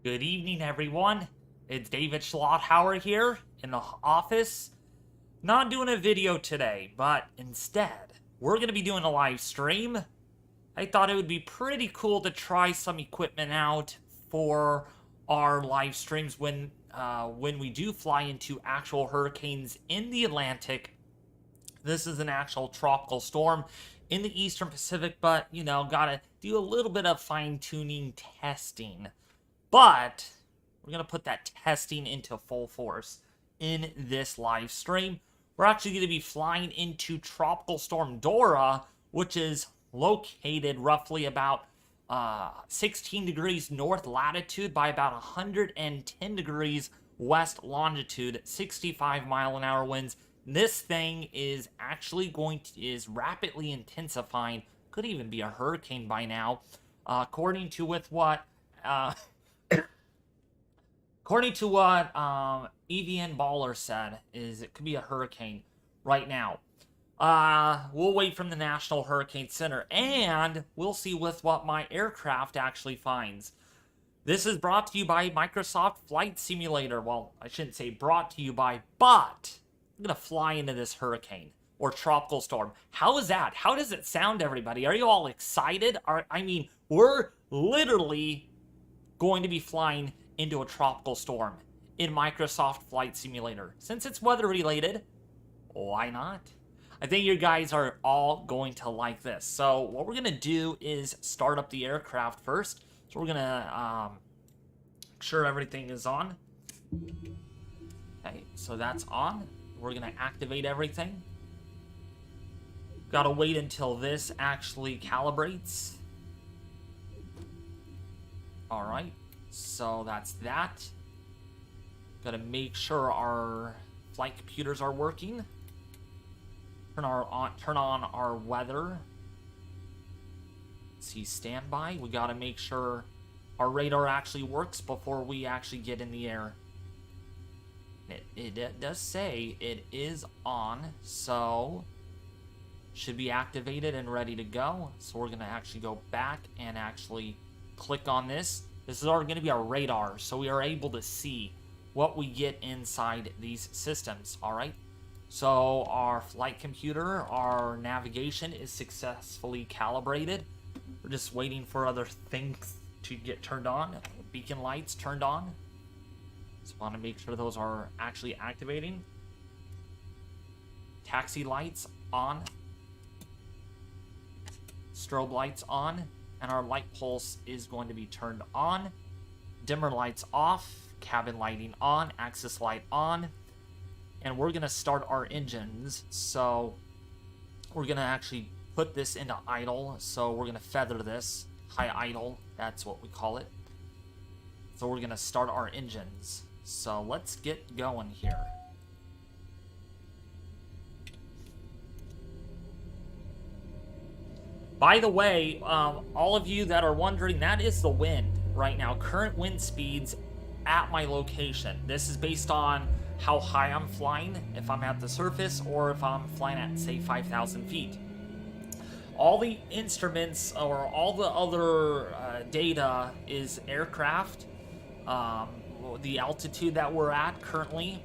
Good evening, everyone. It's David Schlotthauer here in the office. Not doing a video today, but instead, we're going to be doing a live stream. I thought it would be pretty cool to try some equipment out for our live streams when we do fly into actual hurricanes in the Atlantic. This is an actual tropical storm in the Eastern Pacific, but, gotta do a little bit of fine-tuning testing. But we're going to put that testing into full force in this live stream. We're actually going to be flying into Tropical Storm Dora, which is located roughly about 16 degrees north latitude by about 110 degrees west longitude, 65 mile an hour winds. This thing is actually is rapidly intensifying. Could even be a hurricane by now, according to what EVN Baller said, is it could be a hurricane right now. We'll wait from the National Hurricane Center, and we'll see with what my aircraft actually finds. This is brought to you by Microsoft Flight Simulator. Well, I shouldn't say brought to you by, but I'm going to fly into this hurricane or tropical storm. How is that? How does it sound, everybody? Are you all excited? We're literally going to be flying into a tropical storm in Microsoft Flight Simulator. Since it's weather related, why not? I think you guys are all going to like this. So what we're gonna do is start up the aircraft first. So we're gonna make sure everything is on. Okay, so that's on. We're gonna activate everything. Gotta wait until this actually calibrates. All right. So that's that. Gotta make sure our flight computers are working. Turn on our weather. See standby. We gotta make sure our radar actually works before we actually get in the air. It does say it is on, so should be activated and ready to go. So we're gonna actually go back and actually click on this. This is going to be our radar, so we are able to see what we get inside these systems, all right? So our flight computer, our navigation is successfully calibrated. We're just waiting for other things to get turned on. Beacon lights turned on. So want to make sure those are actually activating. Taxi lights on. Strobe lights on. And our light pulse is going to be turned on. Dimmer lights off. Cabin lighting on. Axis light on. And we're going to start our engines. So we're going to actually put this into idle. So we're going to feather this. High idle. That's what we call it. So we're going to start our engines. So let's get going here. By the way, all of you that are wondering, that is the wind right now. Current wind speeds at my location. This is based on how high I'm flying, if I'm at the surface or if I'm flying at, say, 5,000 feet. All the instruments or all the other data is aircraft, the altitude that we're at currently,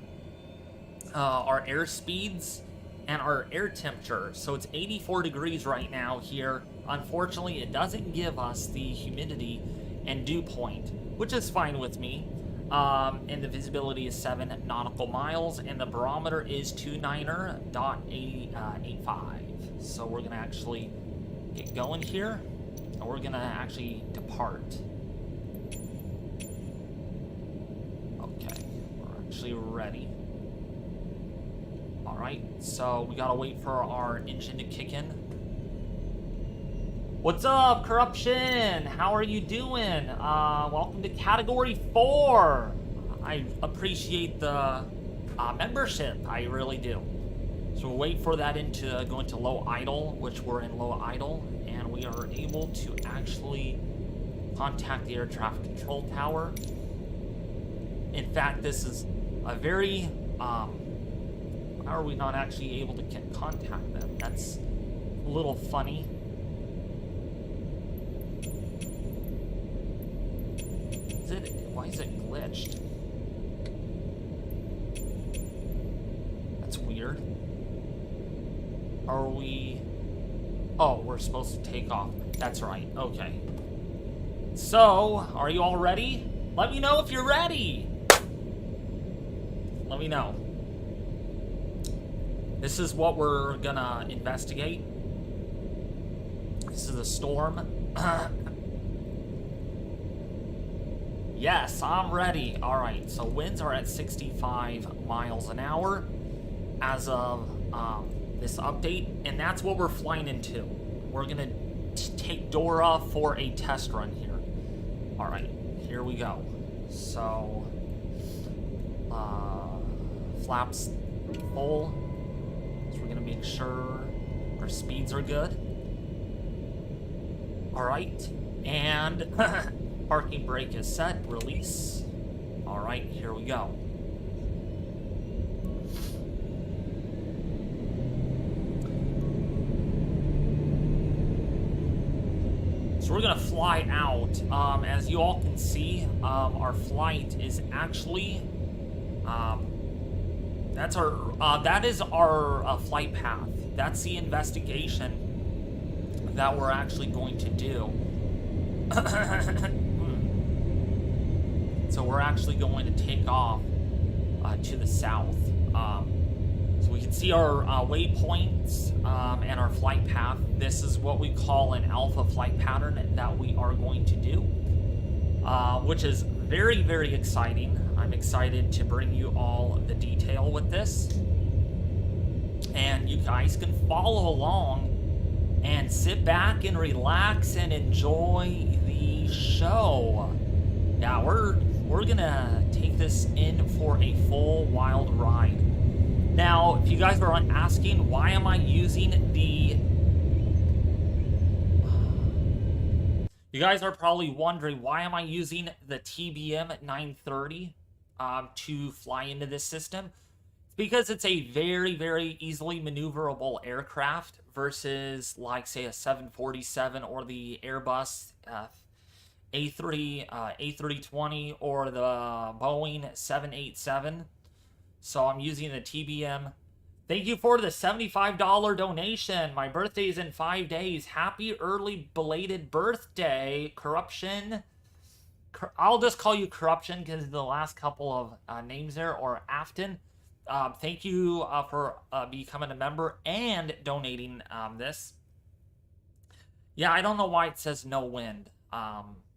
our air speeds, and our air temperature. So it's 84 degrees right now here. Unfortunately, it doesn't give us the humidity and dew point, which is fine with me. And the visibility is 7 nautical miles, and the barometer is 29.85. So we're gonna actually get going here, and we're gonna actually depart. Okay, we're actually ready. Alright, so we gotta wait for our engine to kick in. What's up, Corruption? How are you doing? Welcome to Category 4. I appreciate the membership, I really do. So we'll wait for that to go into low idle, which we're in low idle, and we are able to actually contact the air traffic control tower. In fact, this is a very how are we not actually able to contact them? That's a little funny. Is it? Why Why is it glitched? That's weird. Are we... Oh, we're supposed to take off. That's right. Okay. So, are you all ready? Let me know if you're ready. Let me know. This is what we're gonna investigate. This is a storm. Yes, I'm ready. Alright, so winds are at 65 miles an hour as of this update, and that's what we're flying into. We're gonna take Dora for a test run here. Alright, here we go. So, flaps full. So we're gonna make sure our speeds are good. Alright, and parking brake is set, release. Alright, here we go. So we're gonna fly out. As you all can see, our flight is actually, that is our flight path. That's the investigation that we're actually going to do. So we're actually going to take off to the south. So we can see our waypoints and our flight path. This is what we call an alpha flight pattern that we are going to do, which is very, very exciting. I'm excited to bring you all the detail with this. And you guys can follow along and sit back and relax and enjoy the show. Yeah, we're gonna take this in for a full wild ride. Now, if you guys are asking, why am I using the... You guys are probably wondering, why am I using the TBM 930 to fly into this system? It's because it's a very, very easily maneuverable aircraft versus, like, say, a 747 or the Airbus A320 or the Boeing 787. So I'm using the TBM. Thank you for the $75 donation. My birthday is in 5 days. Happy early belated birthday, Corruption. I'll just call you Corruption because the last couple of names there, or Afton. Thank you for becoming a member and donating this. Yeah, I don't know why it says no wind.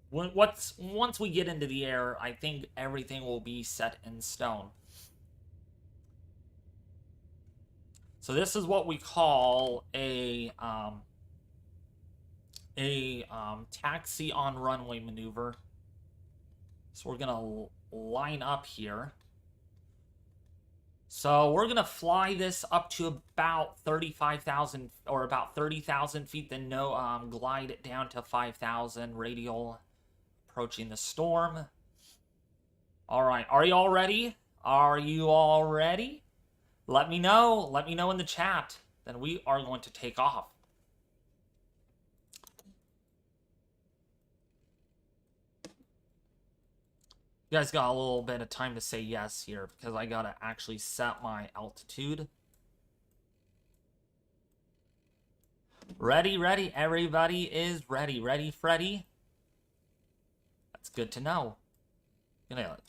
Once we get into the air, I think everything will be set in stone. So this is what we call a taxi on runway maneuver. So we're gonna line up here. So we're gonna fly this up to about 35,000 or about 30,000 feet, then glide it down to 5,000 radial, approaching the storm. All right, are you all ready? Are you all ready? Let me know. Let me know in the chat. Then we are going to take off. You guys got a little bit of time to say yes here because I gotta actually set my altitude. Ready, ready. Everybody is ready. Ready, Freddy? That's good to know. Gonna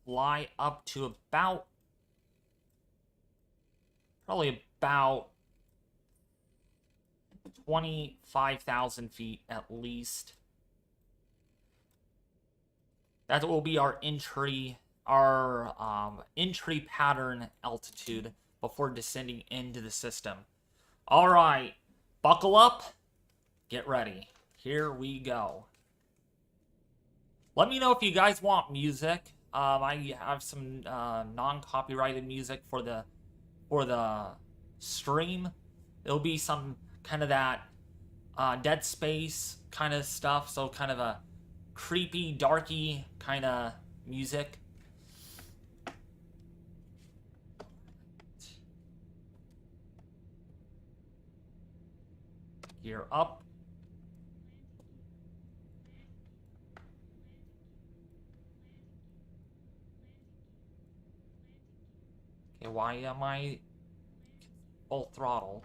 fly up to about... probably about 25,000 feet at least. That will be our entry pattern altitude before descending into the system. All right, buckle up, get ready. Here we go. Let me know if you guys want music. I have some non-copyrighted music for the stream. It'll be some kind of that Dead Space kind of stuff, so kind of a creepy, darky kind of music. Gear up. Okay, why am I full throttle?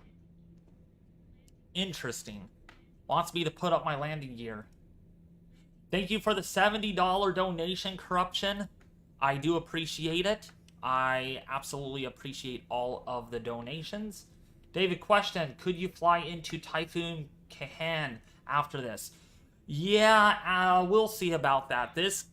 Interesting. Wants me to put up my landing gear. Thank you for the $70 donation, Corruption. I do appreciate it. I absolutely appreciate all of the donations. David, question, could you fly into Typhoon Kahan after this? Yeah, we'll see about that. This...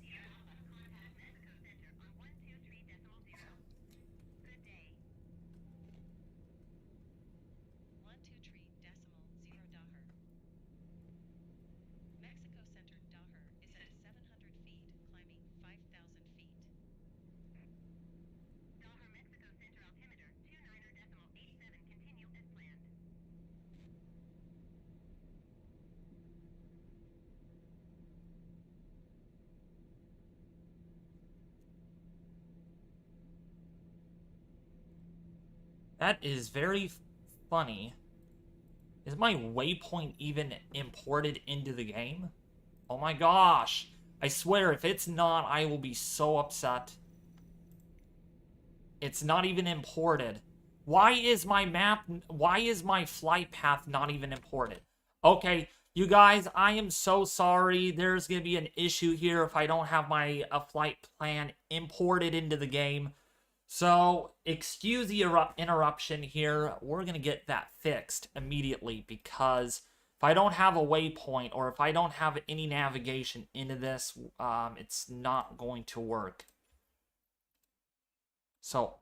That is very funny. Is my waypoint even imported into the game? Oh my gosh. I swear, if it's not, I will be so upset. It's not even imported. Why is my map, why is my flight path not even imported? Okay, you guys, I am so sorry. There's going to be an issue here if I don't have my flight plan imported into the game. So, excuse the interruption here. We're going to get that fixed immediately because if I don't have a waypoint or if I don't have any navigation into this, it's not going to work. So,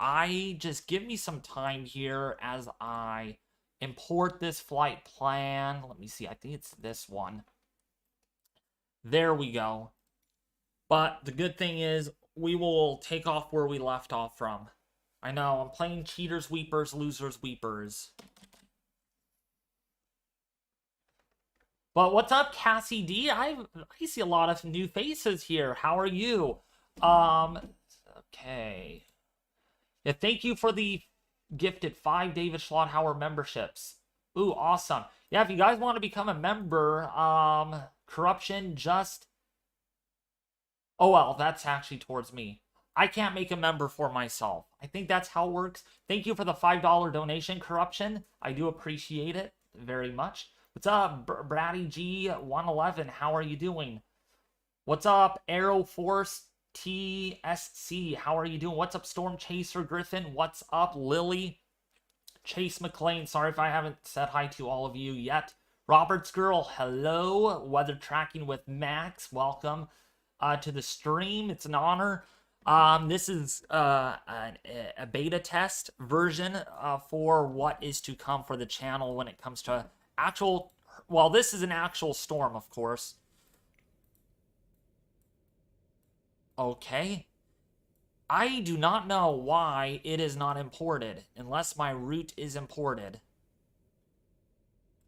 just give me some time here as I import this flight plan. Let me see. I think it's this one. There we go. But the good thing is, we will take off where we left off from. I know, I'm playing Cheaters Weepers, Losers Weepers. But what's up, Cassie D? I see a lot of new faces here. How are you? Okay. Yeah, thank you for the gifted 5 David Schlotthauer memberships. Ooh, awesome. Yeah, if you guys want to become a member, Corruption, just... Oh, well, that's actually towards me. I can't make a member for myself. I think that's how it works. Thank you for the $5 donation, Corruption. I do appreciate it very much. What's up, Bratty G111? How are you doing? What's up, Aero Force TSC? How are you doing? What's up, Storm Chaser Griffin? What's up, Lily? Chase McLean. Sorry if I haven't said hi to all of you yet. Robert's Girl, hello. Weather Tracking with Max, welcome to the stream. It's an honor. This is a beta test version for what is to come for the channel when it comes to actual... Well, this is an actual storm, of course. Okay. I do not know why it is not imported, unless my route is imported.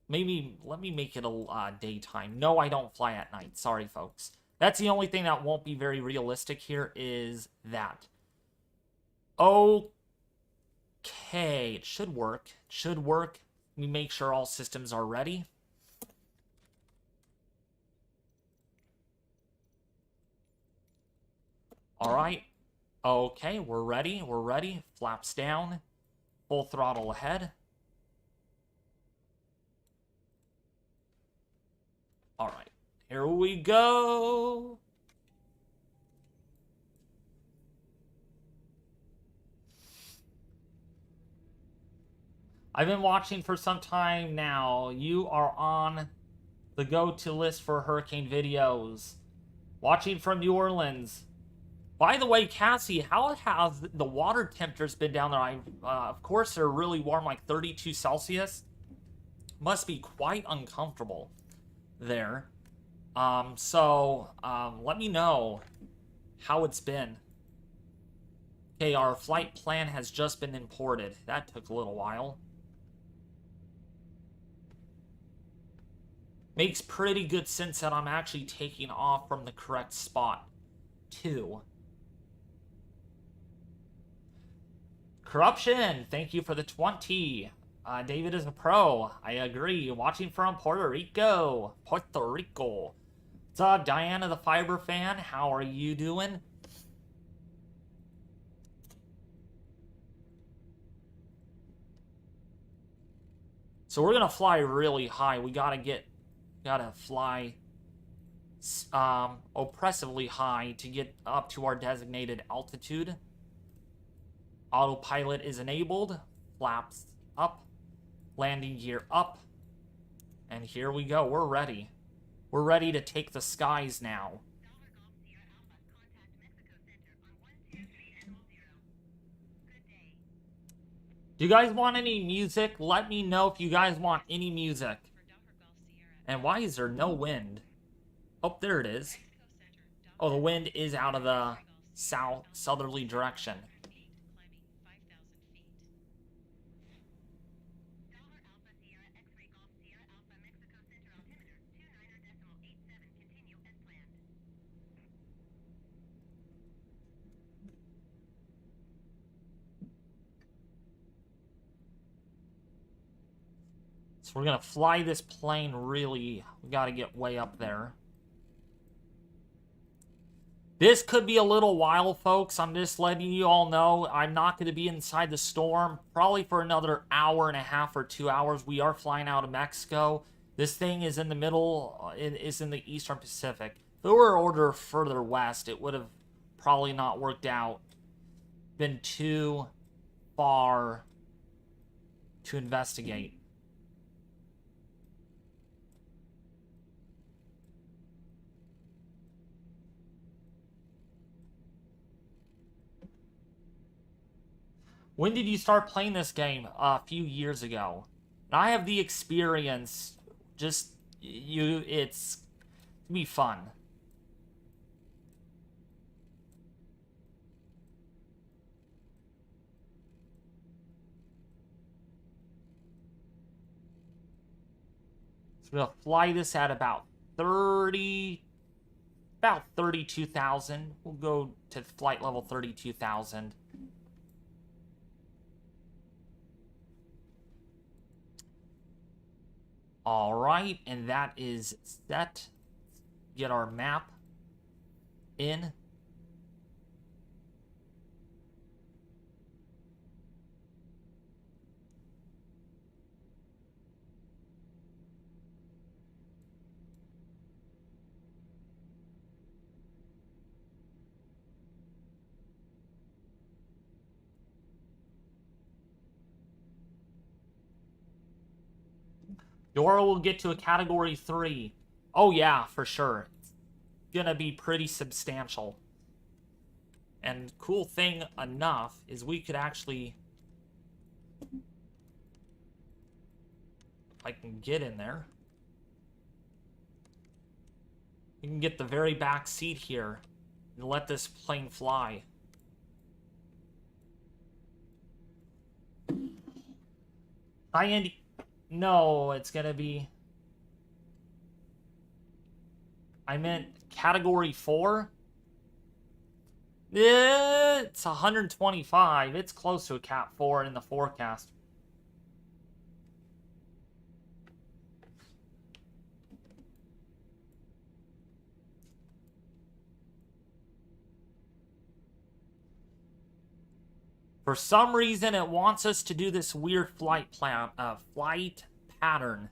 Maybe, let me make it a daytime. No, I don't fly at night. Sorry, folks. That's the only thing that won't be very realistic here is that. Okay, it should work. It should work. Let me make sure all systems are ready. All right. Okay, we're ready. We're ready. Flaps down. Full throttle ahead. All right. Here we go. I've been watching for some time now. You are on the go-to list for hurricane videos. Watching from New Orleans. By the way, Cassie, how have the water temperatures been down there? Of course, they're really warm, like 32 Celsius. Must be quite uncomfortable there. Let me know how it's been. Okay, our flight plan has just been imported. That took a little while. Makes pretty good sense that I'm actually taking off from the correct spot, too. Corruption, thank you for the 20. David is a pro. I agree. Watching from Puerto Rico. Puerto Rico. What's up, Diana the Fiber Fan? How are you doing? So we're gonna fly really high. We gotta fly oppressively high to get up to our designated altitude. Autopilot is enabled. Flaps up. Landing gear up. And here we go. We're ready. We're ready to take the skies now. Do you guys want any music? Let me know if you guys want any music. And why is there no wind? Oh, there it is. Oh, the wind is out of the southerly direction. So we're going to fly this plane really... We got to get way up there. This could be a little while, folks. I'm just letting you all know. I'm not going to be inside the storm. Probably for another hour and a half or 2 hours. We are flying out of Mexico. This thing is in the middle. It is in the Eastern Pacific. If it were ordered further west, it would have probably not worked out. Been too far to investigate. When did you start playing this game? A few years ago. And I have the experience. It's gonna be fun. So we'll fly this at about 32,000. We'll go to flight level 32,000. All right, and that is set. Get our map in. Dora will get to a Category 3. Oh, yeah, for sure. It's gonna be pretty substantial. And cool thing enough is we could actually... I can get in there. You can get the very back seat here and let this plane fly. Hi, Andy. No, it's gonna be... I meant Category 4? It's 125. It's close to a Cat 4 in the forecast. For some reason, it wants us to do this weird flight pattern.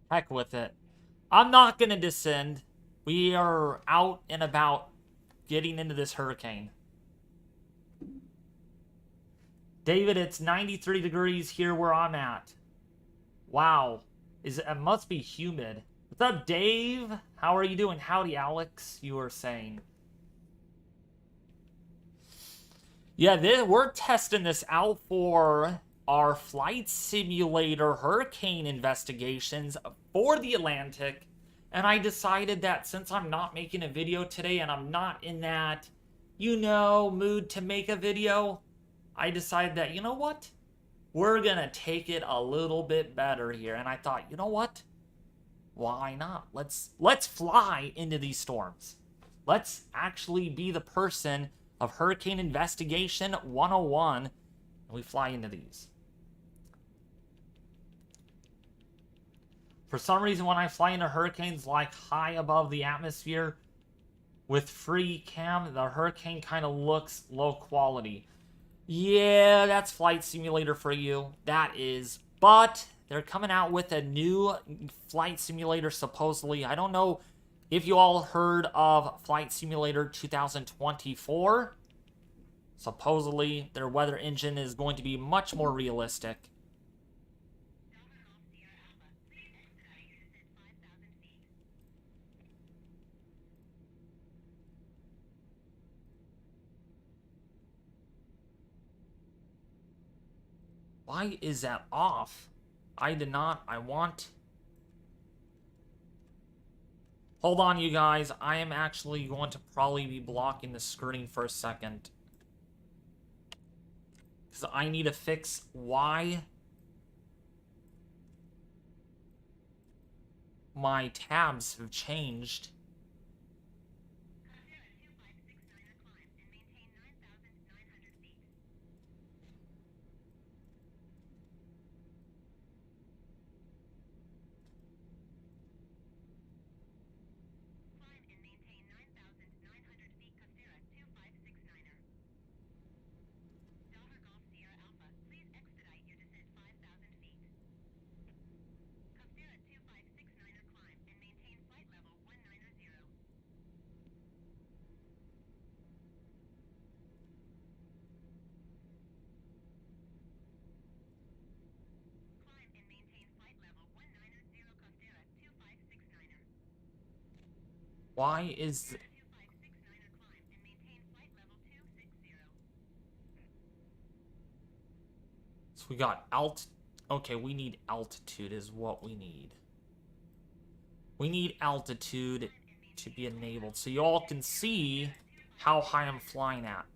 Heck with it. I'm not going to descend. We are out and about getting into this hurricane. David, it's 93 degrees here where I'm at. Wow. It must be humid. What's up, Dave? How are you doing? Howdy, Alex, you were saying. Yeah, we're testing this out for our flight simulator hurricane investigations for the Atlantic. And I decided that since I'm not making a video today and I'm not in that, mood to make a video, I decided that, you know what? We're going to take it a little bit better here. And I thought, you know what? Why not? Let's fly into these storms. Let's actually be the person of Hurricane Investigation 101, and we fly into these. For some reason, when I fly into hurricanes like high above the atmosphere with free cam, the hurricane kind of looks low quality. Yeah, that's Flight Simulator for you. That is. But they're coming out with a new Flight Simulator, supposedly. I don't know if you all heard of Flight Simulator 2024. Supposedly, their weather engine is going to be much more realistic. Why is that off? I did not. I want... Hold on, you guys. I am actually going to probably be blocking the screen for a second. Because I need to fix why my tabs have changed. Why is... So we got Okay, we need altitude is what we need. We need altitude to be enabled so you all can see how high I'm flying at.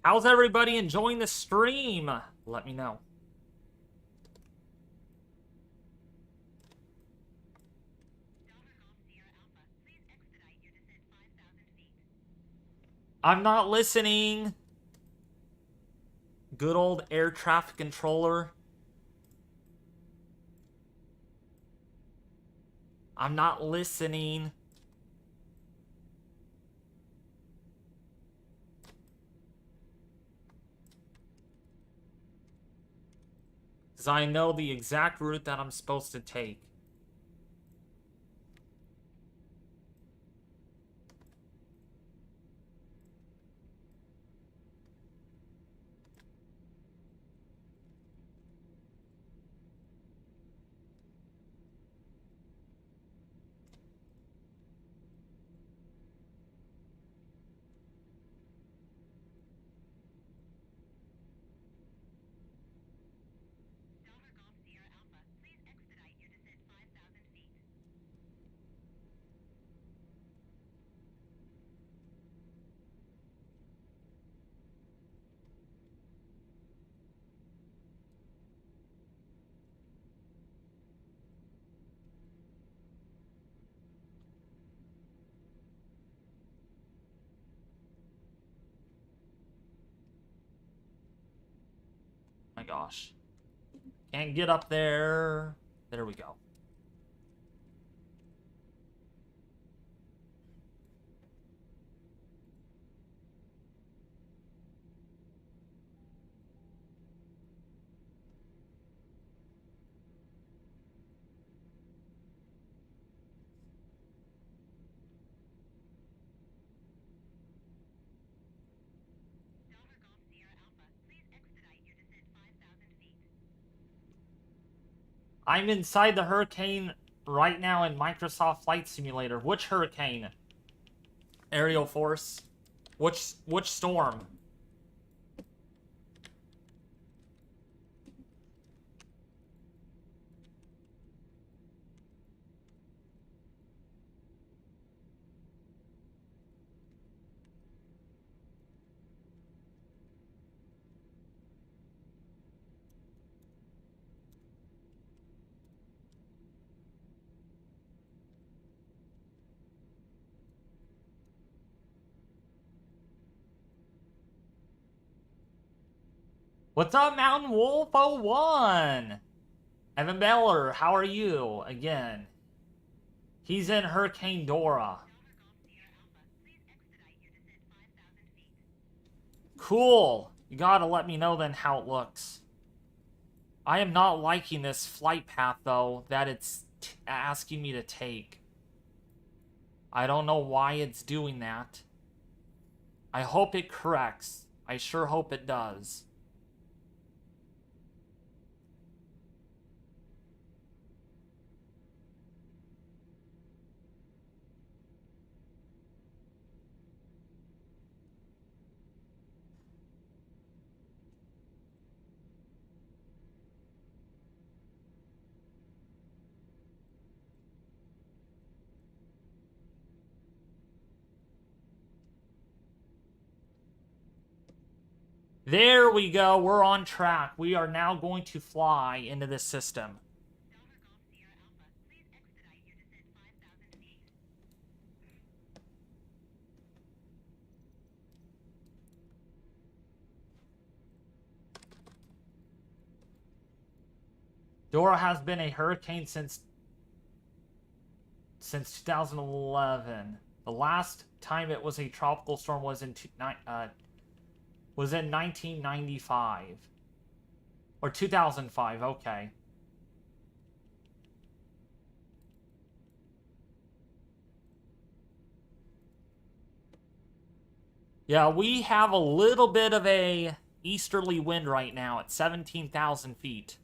How's everybody enjoying the stream? Let me know. I'm not listening. Good old air traffic controller. I'm not listening. Because I know the exact route that I'm supposed to take. My gosh. Can't get up there. There we go. I'm inside the hurricane right now in Microsoft Flight Simulator. Which hurricane? Aerial Force? Which storm? What's up, Mountain Wolf 01? Evan Beller, how are you? Again. He's in Hurricane Dora. Cool. You gotta let me know then how it looks. I am not liking this flight path, though, that it's asking me to take. I don't know why it's doing that. I hope it corrects. I sure hope it does. There we go. We're on track. We are now going to fly into this system. Dora has been a hurricane since 2011. The last time it was a tropical storm was in 1995 or 2005. Okay. Yeah, we have a little bit of a easterly wind right now at 17,000 feet.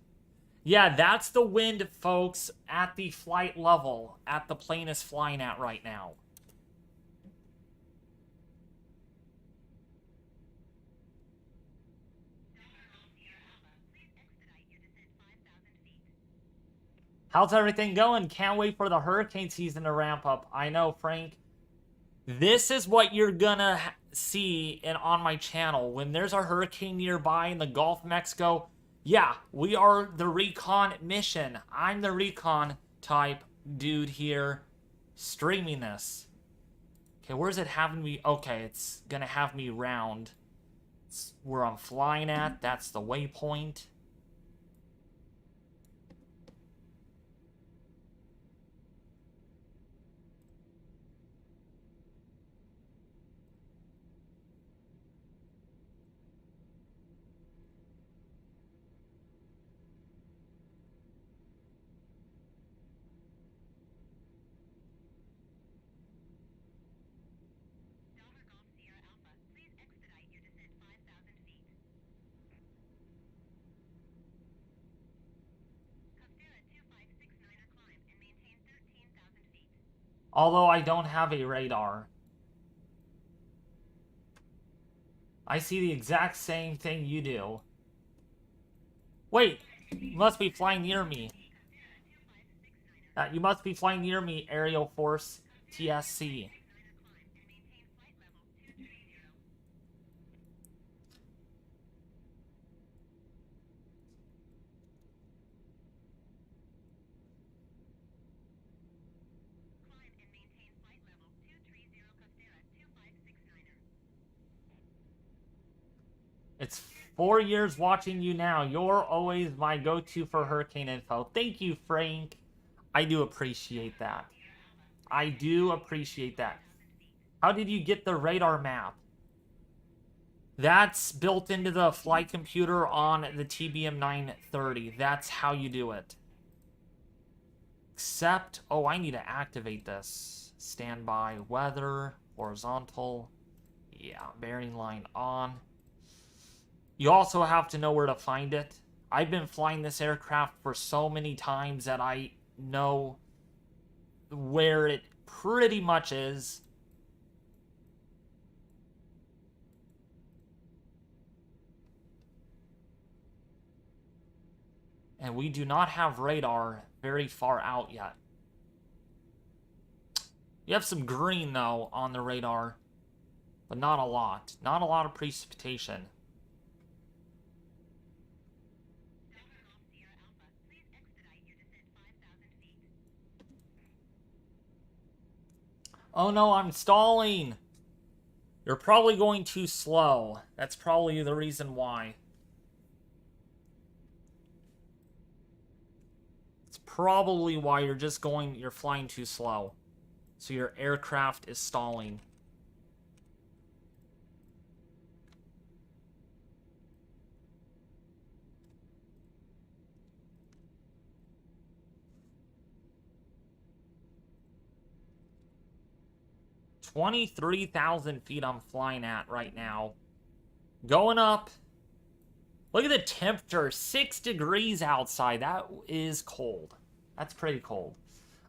Yeah, that's the wind, folks, at the flight level at the plane is flying at right now. How's everything going? Can't wait for the hurricane season to ramp up. I know, Frank. This is what you're gonna see on my channel. When there's a hurricane nearby in the Gulf of Mexico, yeah, we are the Recon mission. I'm the Recon type dude here streaming this. Okay, where's it having me? Okay, it's gonna have me round. It's where I'm flying at. That's the waypoint. Although I don't have a radar. I see the exact same thing you do. Wait, you must be flying near me. You must be flying near me, Aerial Force TSC. It's 4 years watching you now. You're always my go-to for hurricane info. Thank you, Frank. I do appreciate that. I do appreciate that. How did you get the radar map? That's built into the flight computer on the TBM 930. That's how you do it. Except, oh, I need to activate this. Standby, weather, horizontal. Yeah, bearing line on. You also have to know where to find it. I've been flying this aircraft for so many times that I know where it pretty much is. And we do not have radar very far out yet. You have some green, though, on the radar. But not a lot. Not a lot of precipitation. Oh no, I'm stalling! You're probably going too slow. That's probably the reason why. probably why you're flying too slow. So your aircraft is stalling. $23,000 I'm flying at right now. Going up. Look at the temperature, 6 degrees outside. That is cold. That's pretty cold.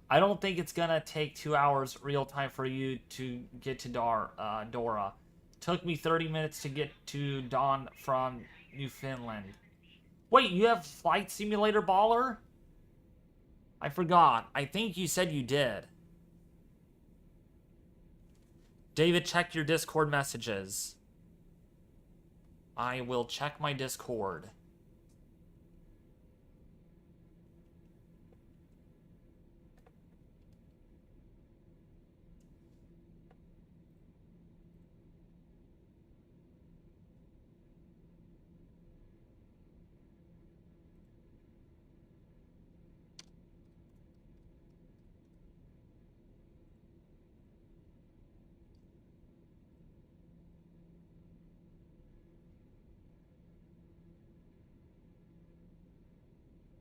I don't think it's gonna take 2 hours real time for you to get to Dora. Took me 30 minutes to get to Dawn from Newfoundland. Wait, you have Flight Simulator Baller? I forgot. I think you said you did. David, check your Discord messages. I will check my Discord.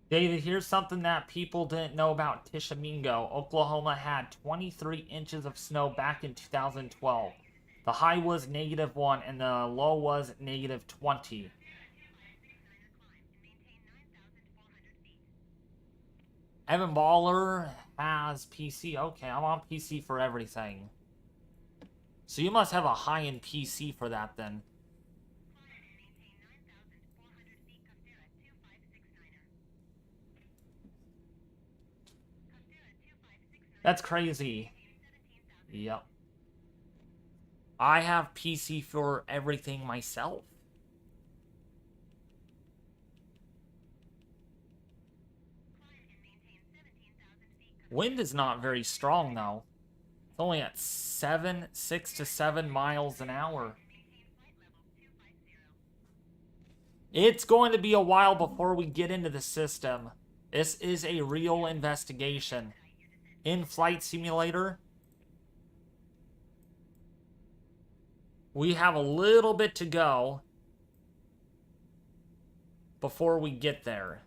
David, here's something that people didn't know about Tishomingo. Oklahoma had 23 inches of snow back in 2012. The high was -1 and the low was -20. Evan Baller has PC. Okay, I'm on PC for everything. So you must have a high-end PC for that then. That's crazy. Yep. I have PC for everything myself. Wind is not very strong though. It's only at 6 to 7 miles an hour. It's going to be a while before we get into the system. This is a real investigation. In Flight Simulator, we have a little bit to go before we get there.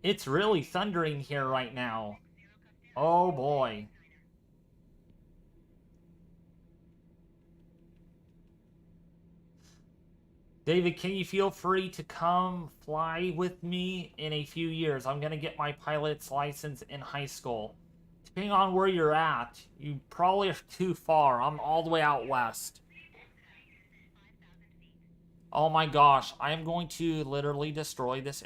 It's really thundering here right now. Oh boy. David, can you feel free to come fly with me in a few years? I'm going to get my pilot's license in high school. Depending on where you're at, you probably are too far. I'm all the way out west. Oh my gosh, I am going to literally destroy this.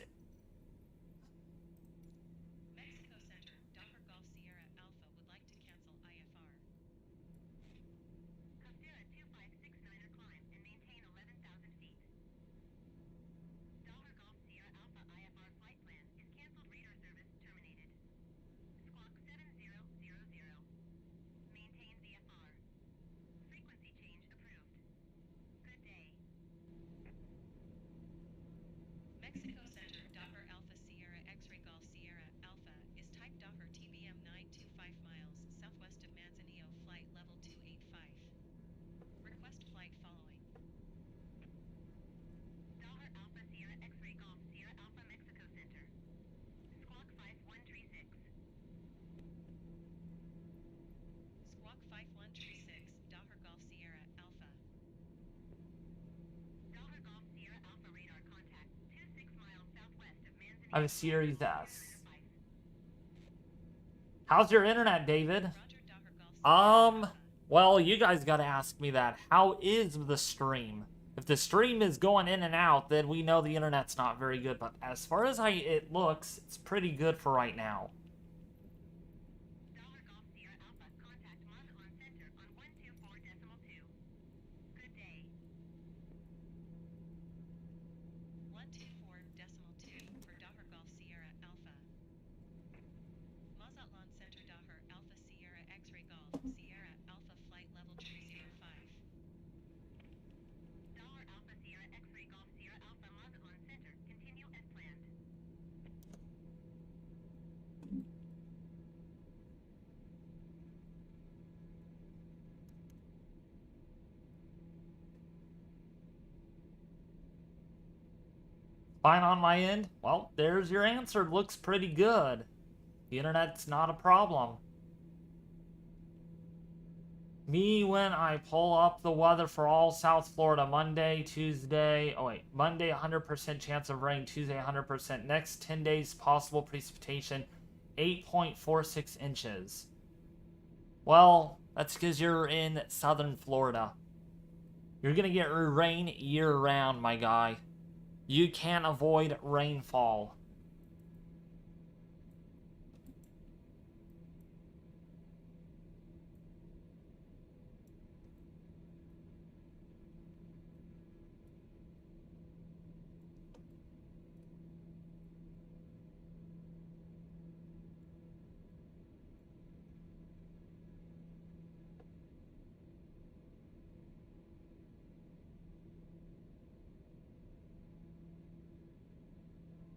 I have a Series S. How's your internet, David? Well, you guys gotta ask me that. How is the stream? If the stream is going in and out, then we know the internet's not very good. But as far as it looks, it's pretty good for right now. 124.2 for Dahar Golf Sierra Alpha. Mazatlan Center Dahar Alpha Sierra X-Ray Golf Sierra Alpha flight level 305. Dahar Alpha Sierra X-Ray Golf Sierra Alpha Mazatlan Center. Continue as planned. Fine on my end? Well, there's your answer. Looks pretty good. The internet's not a problem. Me, when I pull up the weather for all South Florida, Monday, Tuesday, Monday 100% chance of rain, Tuesday 100%, next 10 days possible precipitation, 8.46 inches. Well, that's because you're in southern Florida. You're gonna get rain year-round, my guy. You can't avoid rainfall.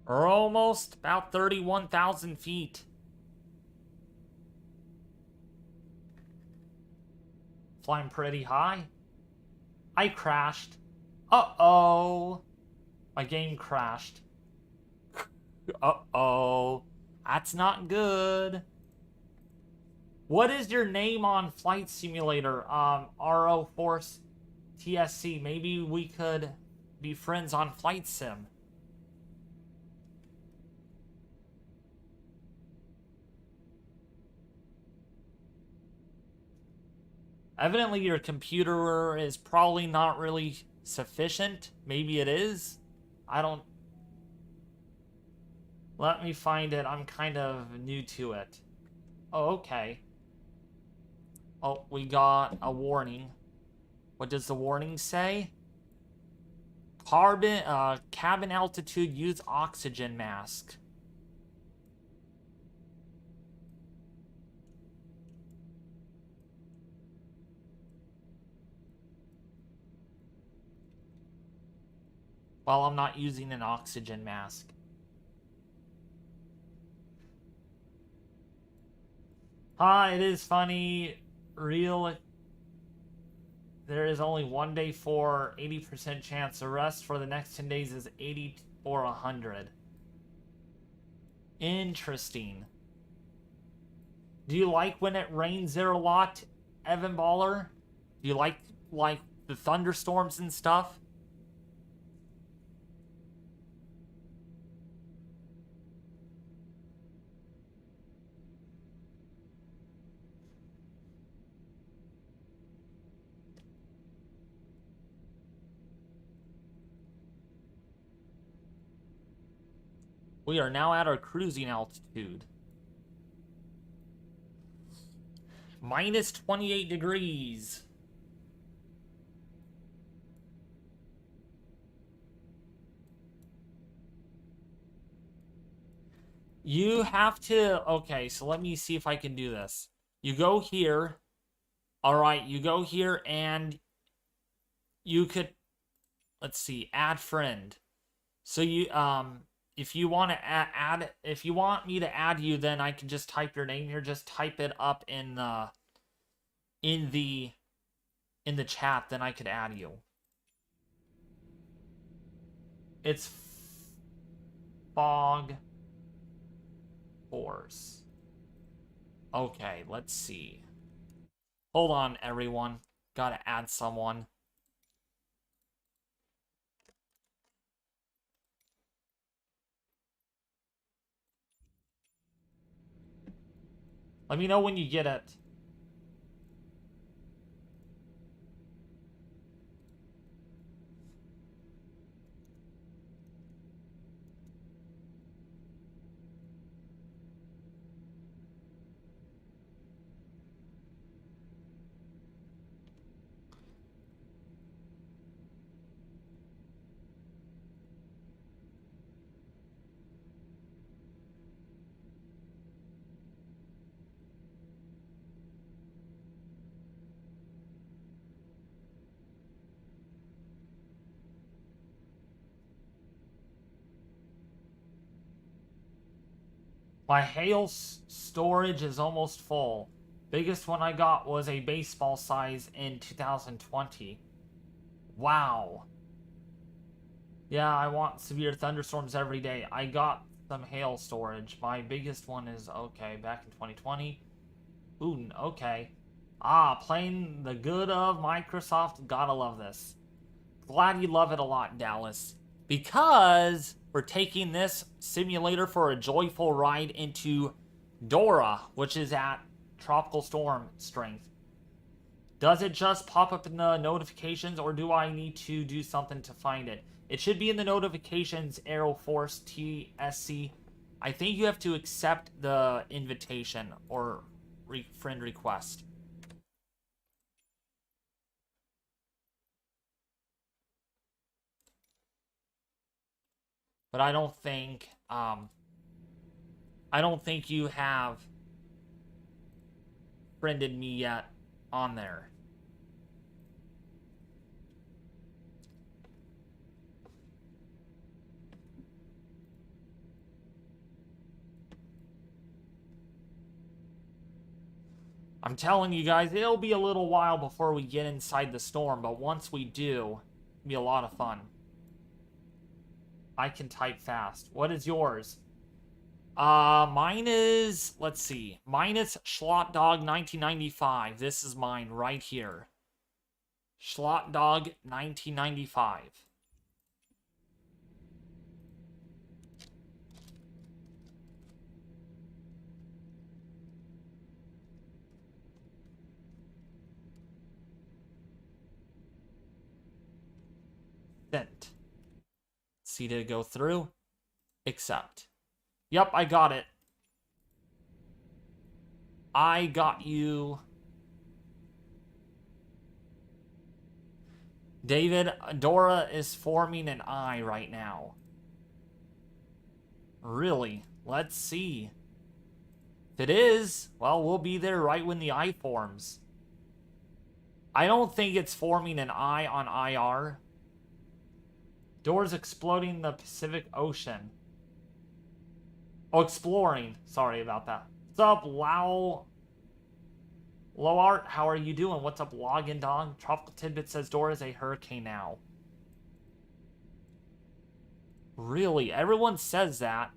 We're almost about 31,000 feet. Flying pretty high. I crashed. Uh-oh. My game crashed. Uh-oh. That's not good. What is your name on Flight Simulator? RO Force TSC. Maybe we could be friends on Flight Sim. Evidently your computer is probably not really sufficient. Maybe it is. I don't... Let me find it. I'm kind of new to it. Oh, okay. Oh, we got a warning. What does the warning say? Cabin altitude, use oxygen mask. Well, I'm not using an oxygen mask. It is funny. There is only 1 day for 80% chance. The rest for the next 10 days is 80 or 100. Interesting. Do you like when it rains there a lot, Evan Baller? Do you like the thunderstorms and stuff? We are now at our cruising altitude. Minus 28 degrees. You have to... Okay, so let me see if I can do this. You go here. Alright, you go here and you could... Let's see, add friend. So you, if you want to if you want me to add you, then I can just type your name here. Just type it up in the chat, then I could add you. It's Fog Force. Okay, let's see. Hold on, everyone. Gotta add someone. Let me know when you get it. My hail storage is almost full. Biggest one I got was a baseball size in 2020. Wow. Yeah, I want severe thunderstorms every day. I got some hail storage. My biggest one is, okay, back in 2020. Ooh, okay. Ah, playing the good of Microsoft. Gotta love this. Glad you love it a lot, Dallas. Because we're taking this simulator for a joyful ride into Dora, which is at tropical storm strength. Does it just pop up in the notifications, or do I need to do something to find it? It should be in the notifications, Aero Force TSC. I think you have to accept the invitation or friend request. But I don't think you have friended me yet on there. I'm telling you guys, it'll be a little while before we get inside the storm, but once we do, it'll be a lot of fun. I can type fast. What is yours? Mine is, let's see. Mine is Schlotdog 1995. This is mine right here. Schlotdog 1995. Sent. See, did it go through? Accept. Yep, I got it. I got you. David, Dora is forming an eye right now. Really? Let's see. If it is, well, we'll be there right when the eye forms. I don't think it's forming an eye on IR. Dora's exploding the Pacific Ocean. Oh, exploring. Sorry about that. What's up, Lowart? How are you doing? What's up, Login Dog? Tropical Tidbit says Dora's a hurricane now. Really? Everyone says that.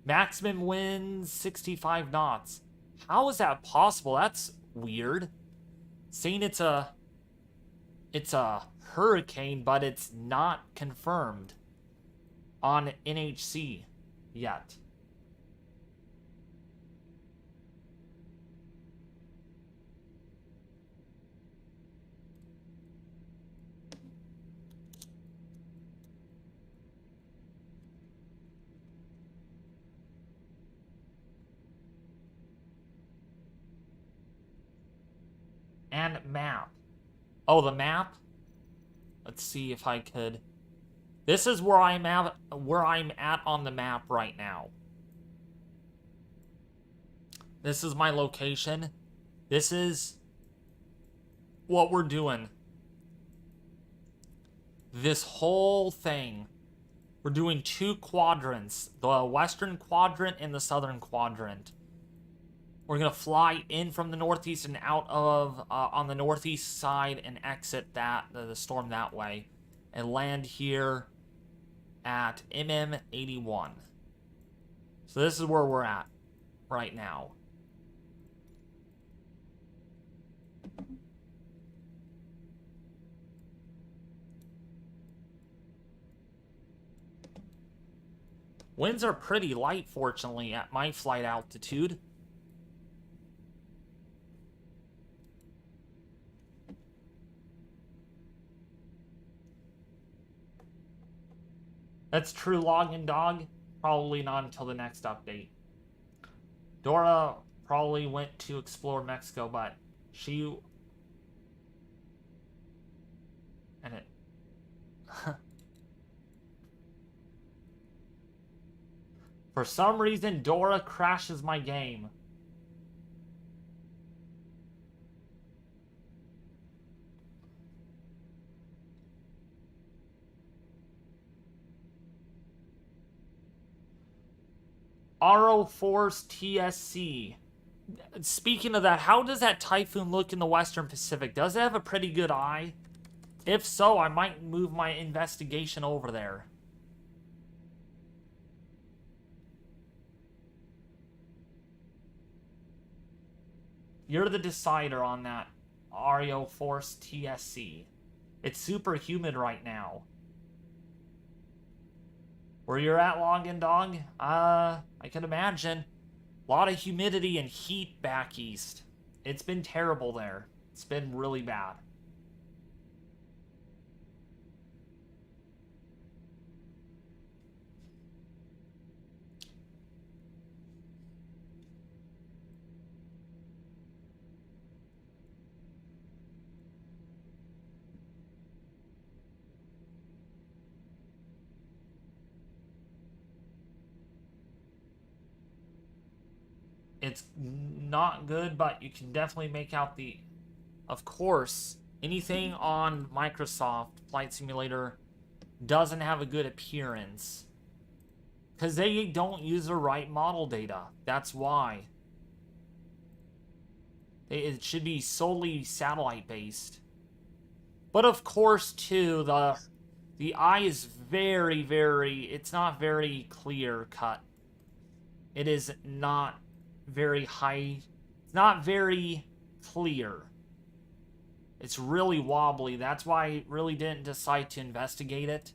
Maximum winds 65 knots. How is that possible? That's weird. Saying it's a hurricane, but it's not confirmed on NHC yet. And map. Oh, the map? Let's see if I could. This is where I'm at on the map right now. This is my location. This is what we're doing. This whole thing. We're doing two quadrants. The western quadrant and the southern quadrant. We're going to fly in from the northeast and out of on the northeast side and exit the storm that way. And land here at MM81. So this is where we're at right now. Winds are pretty light, fortunately, at my flight altitude. That's true, Login Dog. Probably not until the next update. Dora probably went to explore Mexico, but she... And it... For some reason, Dora crashes my game. RO Force TSC. Speaking of that, how does that Typhoon look in the Western Pacific? Does it have a pretty good eye? If so, I might move my investigation over there. You're the decider on that RO Force TSC. It's super humid right now. Where you're at, Login Dog? I can imagine. A lot of humidity and heat back east. It's been terrible there. It's been really bad. It's not good, but you can definitely make out the... Of course, anything on Microsoft Flight Simulator doesn't have a good appearance. Because they don't use the right model data. That's why. It should be solely satellite-based. But of course, too, the eye is very, very... It's not very clear-cut. It is not very high. It's not very clear. It's really wobbly. That's why I really didn't decide to investigate it.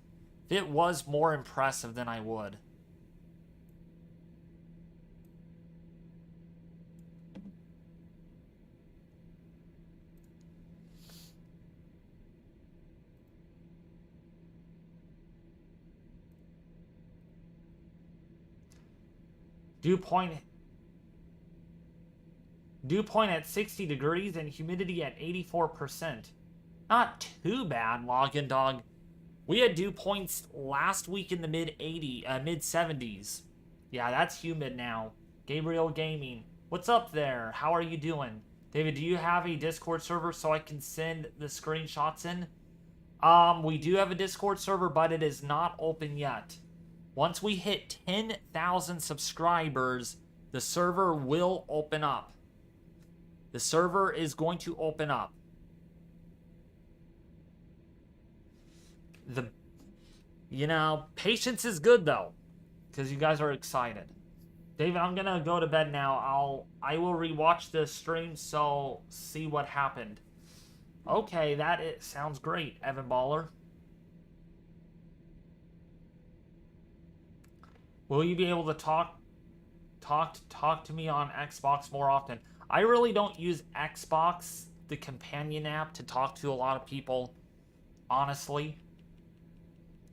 If it was more impressive, then I would. Dew point at 60 degrees and humidity at 84%. Not too bad, Login Dog. We had dew points last week in the mid 70s. Yeah, that's humid now. Gabriel Gaming. What's up there? How are you doing? David, do you have a Discord server so I can send the screenshots in? We do have a Discord server, but it is not open yet. Once we hit 10,000 subscribers, the server will open up. The server is going to open up. Patience is good though, because you guys are excited. David, I'm gonna go to bed now. I will rewatch the stream, so see what happened. Okay, sounds great, Evan Baller. Will you be able to talk to me on Xbox more often? I really don't use Xbox, the companion app, to talk to a lot of people, honestly.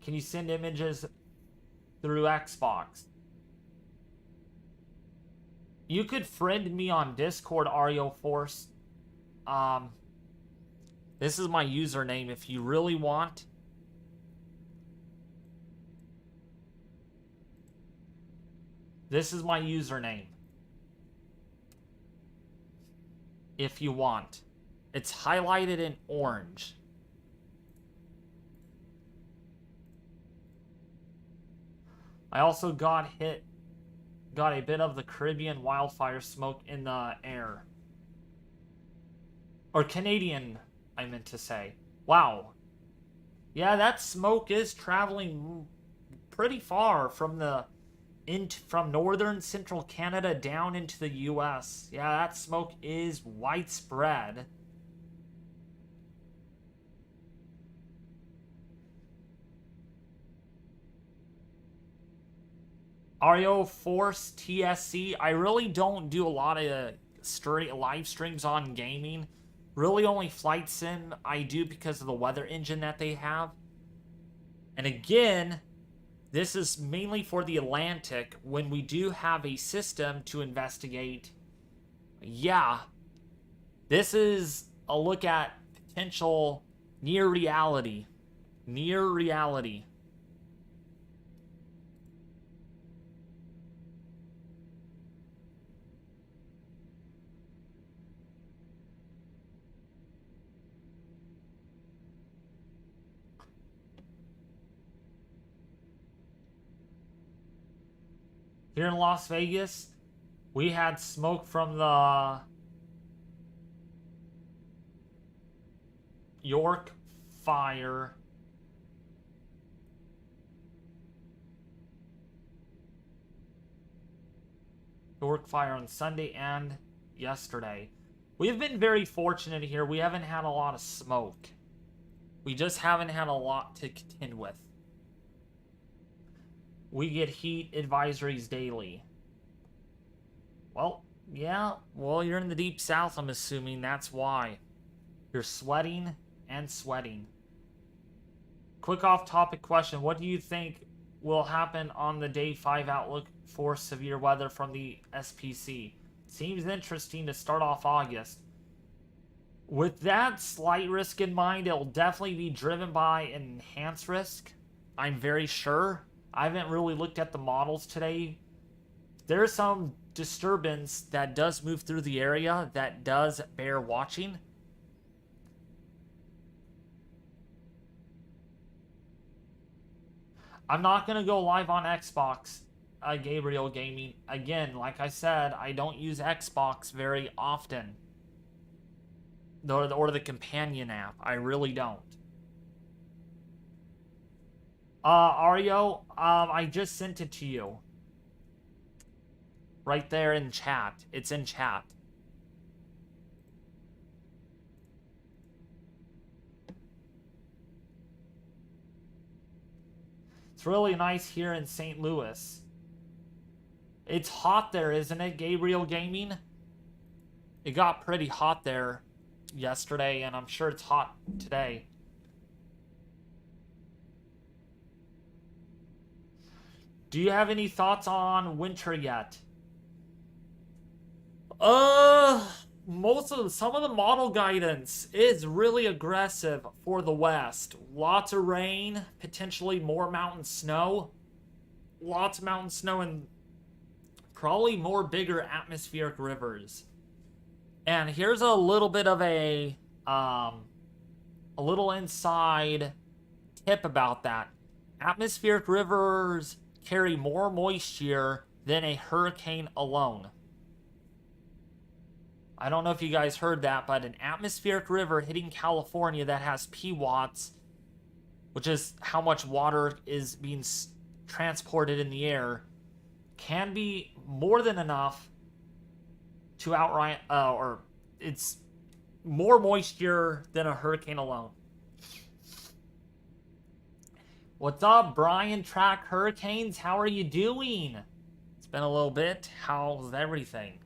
Can you send images through Xbox? You could friend me on Discord, Ario Force. This is my username if you really want. This is my username. If you want. It's highlighted in orange. I also got a bit of the Caribbean wildfire smoke in the air. Or Canadian, I meant to say. Wow. Yeah, that smoke is traveling pretty far from northern central Canada down into the US. Yeah, that smoke is widespread. Ario Force TSC. I really don't do a lot of live streams on gaming. Really only Flight Sim I do because of the weather engine that they have. And again, this is mainly for the Atlantic when we do have a system to investigate. Yeah, this is a look at potential near reality. Near reality. Here in Las Vegas, we had smoke from the York fire. York fire on Sunday and yesterday. We've been very fortunate here. We haven't had a lot of smoke. We just haven't had a lot to contend with. We get heat advisories daily. Well, yeah. Well, you're in the deep south, I'm assuming. That's why. You're sweating and sweating. Quick off-topic question. What do you think will happen on the Day 5 outlook for severe weather from the SPC? Seems interesting to start off August. With that slight risk in mind, it'll definitely be driven by enhanced risk. I'm very sure. I haven't really looked at the models today. There's some disturbance that does move through the area that does bear watching. I'm not going to go live on Xbox, Gabriel Gaming. Again, like I said, I don't use Xbox very often. Or the companion app. I really don't. Ario, I just sent it to you. Right there in chat. It's in chat. It's really nice here in St. Louis. It's hot there, isn't it, Gabriel Gaming? It got pretty hot there yesterday, and I'm sure it's hot today. Do you have any thoughts on winter yet? Some of the model guidance is really aggressive for the West. Lots of rain, potentially more mountain snow. Lots of mountain snow and probably more bigger atmospheric rivers. And here's a little bit of a little inside tip about that. Atmospheric rivers carry more moisture than a hurricane alone. I don't know if you guys heard that, but an atmospheric river hitting California that has PWatts, which is how much water is being transported in the air, can be more than enough to outright, or it's more moisture than a hurricane alone. What's up, Brian Track Hurricanes? How are you doing? It's been a little bit. How's everything?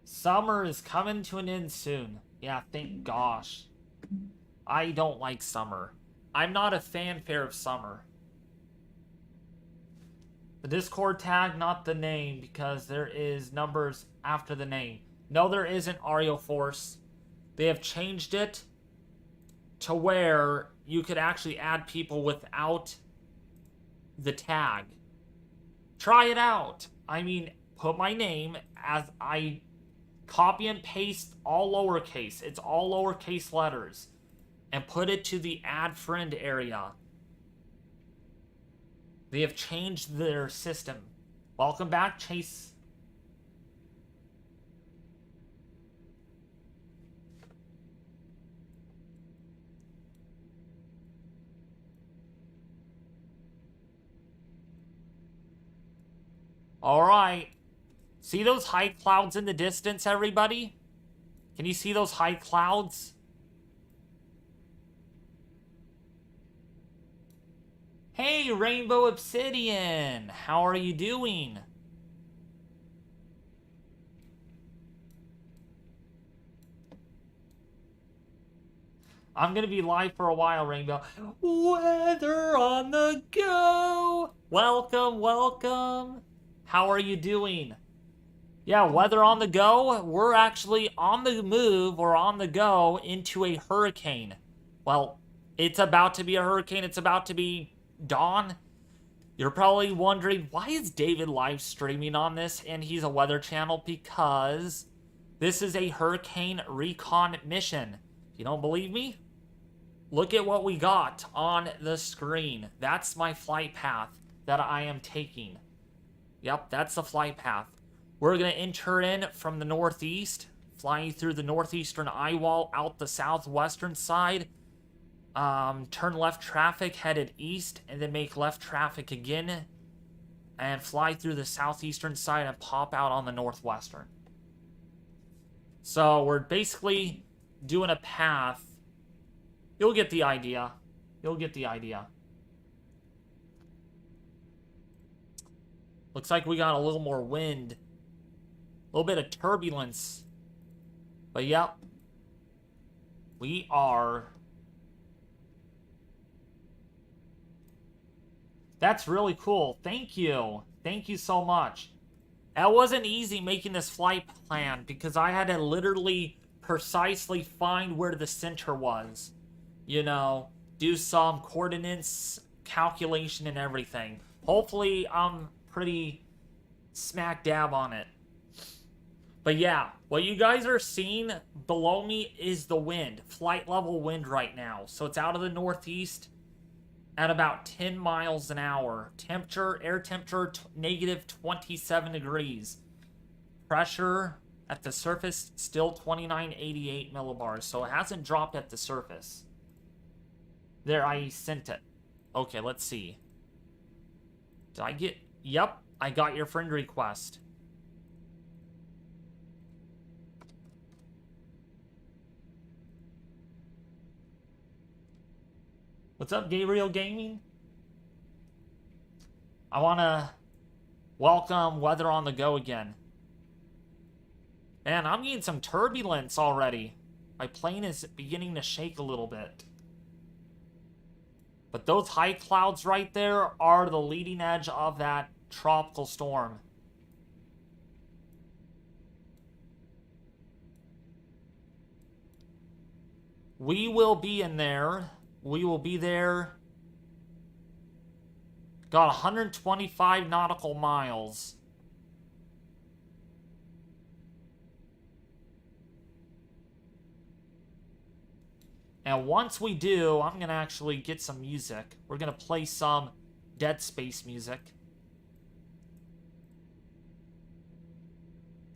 Summer is coming to an end soon. Yeah, thank gosh. I don't like summer. I'm not a fanfare of summer. The Discord tag, not the name, because there is numbers after the name. No, there isn't, Ario Force. They have changed it to where you could actually add people without the tag. Try it out. I mean, put my name as I copy and paste all lowercase. It's all lowercase letters. And put it to the add friend area. They have changed their system. Welcome back, Chase. All right. See those high clouds in the distance, everybody? Can you see those high clouds? Hey, Rainbow Obsidian! How are you doing? I'm gonna be live for a while, Rainbow. Weather on the go! Welcome, welcome! How are you doing? Yeah, weather on the go. We're actually on the move or on the go into a hurricane. Well, it's about to be a hurricane. It's about to be dawn. You're probably wondering, why is David live streaming on this and he's a weather channel? Because this is a hurricane recon mission. You don't believe me? look at what we got on the screen. That's my flight path that I am taking. Yep, that's the flight path. We're going to enter in from the northeast, flying through the northeastern eye wall out the southwestern side. Turn left traffic headed east, and then make left traffic again, and fly through the southeastern side and pop out on the northwestern. So we're basically doing a path. You'll get the idea. You'll get the idea. Looks like we got a little more wind. A little bit of turbulence. But yep. We are... That's really cool. Thank you. Thank you so much. It wasn't easy making this flight plan because I had to literally precisely find where the center was. You know, do some coordinates calculation and everything. Hopefully, I'm pretty smack dab on it. But yeah, what you guys are seeing below me is the wind. Flight level wind right now. So it's out of the northeast at about 10 miles an hour. Temperature, air temperature, negative 27 degrees. Pressure at the surface, still 2988 millibars. So it hasn't dropped at the surface. There, I sent it. Okay, let's see. Did I get... Yep, I got your friend request. What's up, Gabriel Gaming? I want to welcome Weather on the Go again. Man, I'm getting some turbulence already. My plane is beginning to shake a little bit. But those high clouds right there are the leading edge of that tropical storm. We will be in there. We will be there. Got 125 nautical miles. And once we do, I'm going to actually get some music. We're going to play some Dead Space music.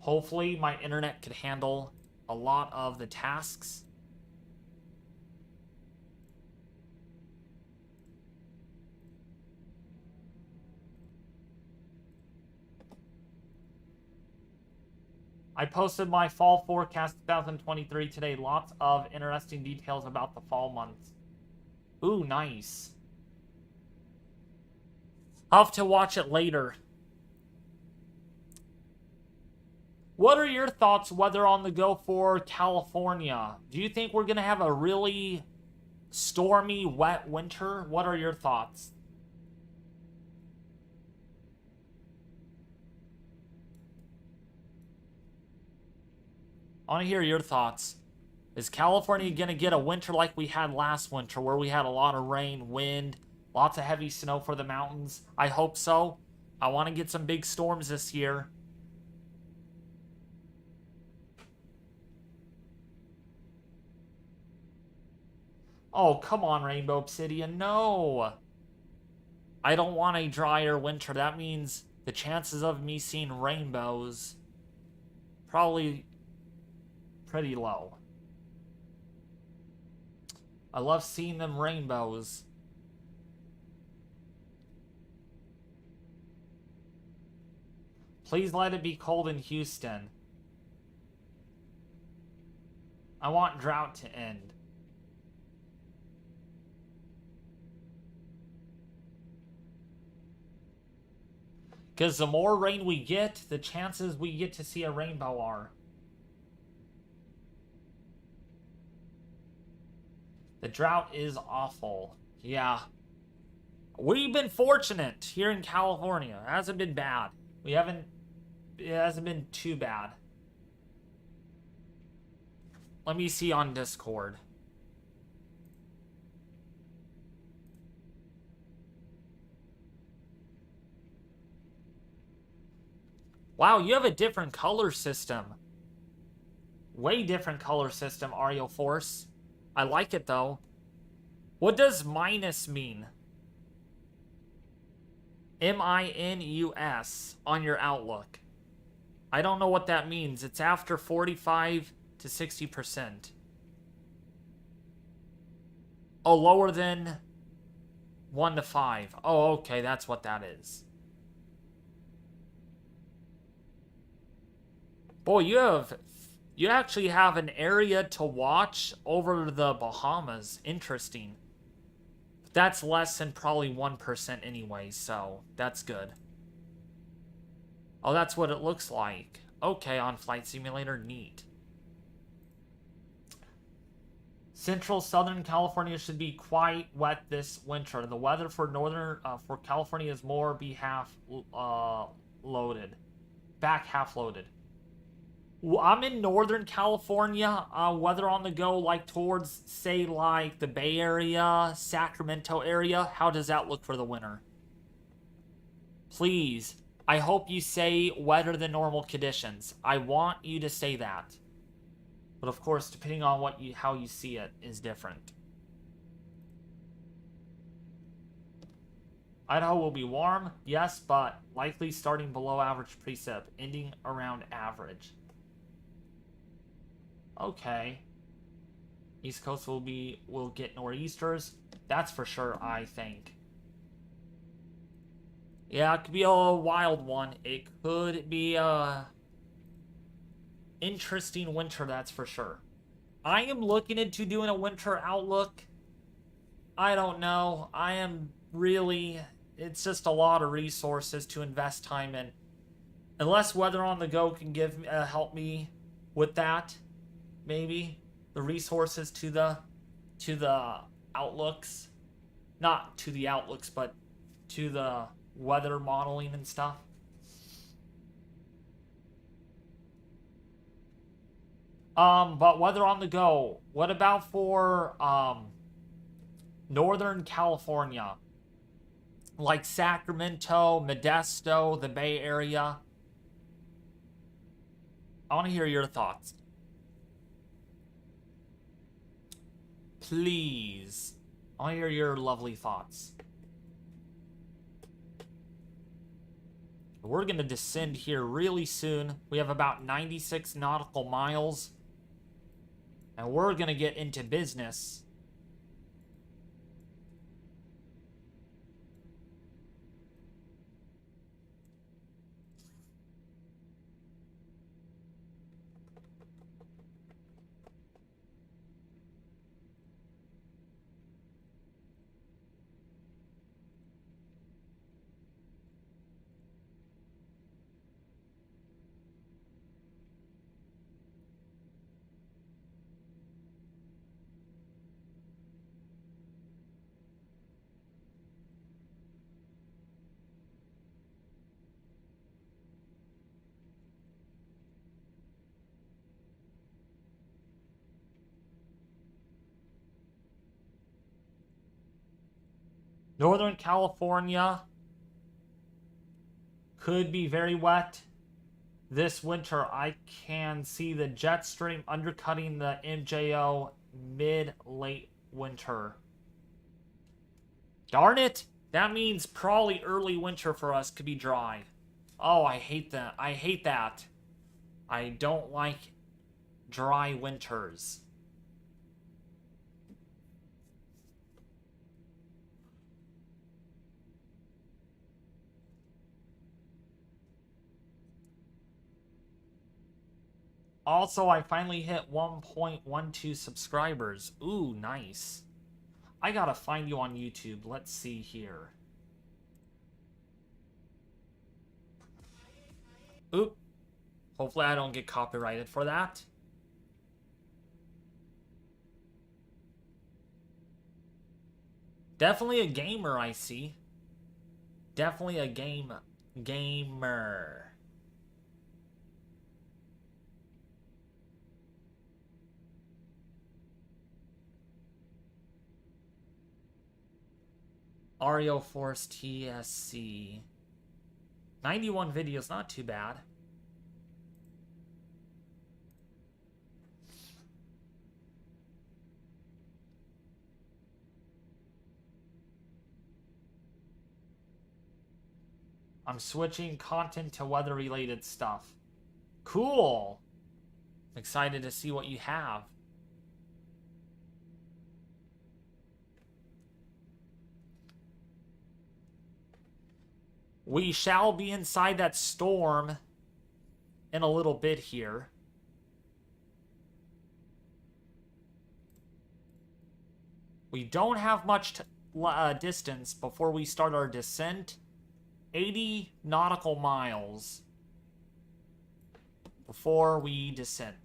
Hopefully, my internet could handle a lot of the tasks. I posted my fall forecast 2023 today. Lots of interesting details about the fall months. Ooh, nice. I'll have to watch it later. What are your thoughts, Weather on the Go, for California? Do you think we're going to have a really stormy, wet winter? What are your thoughts? I want to hear your thoughts. Is California going to get a winter like we had last winter, where we had a lot of rain, wind, lots of heavy snow for the mountains? I hope so. I want to get some big storms this year. Oh, come on, Rainbow Obsidian. No. I don't want a drier winter. That means the chances of me seeing rainbows probably pretty low. I love seeing them rainbows. Please let it be cold in Houston. I want drought to end. Because the more rain we get, the chances we get to see a rainbow are. The drought is awful. Yeah. We've been fortunate here in California. It hasn't been bad. It hasn't been too bad. Let me see on Discord. Wow, you have a different color system. Way different color system, Ariel Force. I like it, though. What does minus mean? MINUS on your Outlook. I don't know what that means. It's after 45 to 60%. Oh, lower than 1 to 5. Oh, okay, that's what that is. Boy, you actually have an area to watch over the Bahamas. Interesting. But that's less than probably 1% anyway, so that's good. Oh, that's what it looks like. Okay, on Flight Simulator, neat. Central Southern California should be quite wet this winter. The weather for for California is more be half loaded, back half loaded. I'm in Northern California. Weather on the go, like towards say like the Bay Area, Sacramento area. How does that look for the winter? Please, I hope you say wetter than normal conditions. I want you to say that. But of course, depending on how you see it is different. Idaho will be warm, yes, but likely starting below average precip, ending around average. Okay. East Coast will get nor'easters. That's for sure, I think. Yeah, it could be a wild one. It could be a interesting winter, that's for sure. I am looking into doing a winter outlook. I don't know. I am really... It's just a lot of resources to invest time in. Unless Weather on the Go can help me with that, maybe. The resources to the outlooks. Not to the outlooks, but to the weather modeling and stuff. But Weather on the Go, what about for Northern California? Like Sacramento, Modesto, the Bay Area. I want to hear your thoughts. Please. I want to hear your lovely thoughts. We're going to descend here really soon. We have about 96 nautical miles. And we're going to get into business. Northern California could be very wet this winter. I can see the jet stream undercutting the MJO mid-late winter. Darn it! That means probably early winter for us could be dry. Oh, I hate that. I hate that. I don't like dry winters. Also, I finally hit 1.12 subscribers. Ooh, nice. I gotta find you on YouTube. Let's see here. Oop. Hopefully I don't get copyrighted for that. Definitely a gamer, I see. Definitely a gamer. Ario Force TSC. 91 videos, not too bad. I'm switching content to weather-related stuff. Cool. I'm excited to see what you have. We shall be inside that storm in a little bit here. We don't have much distance before we start our descent. 80 nautical miles before we descend.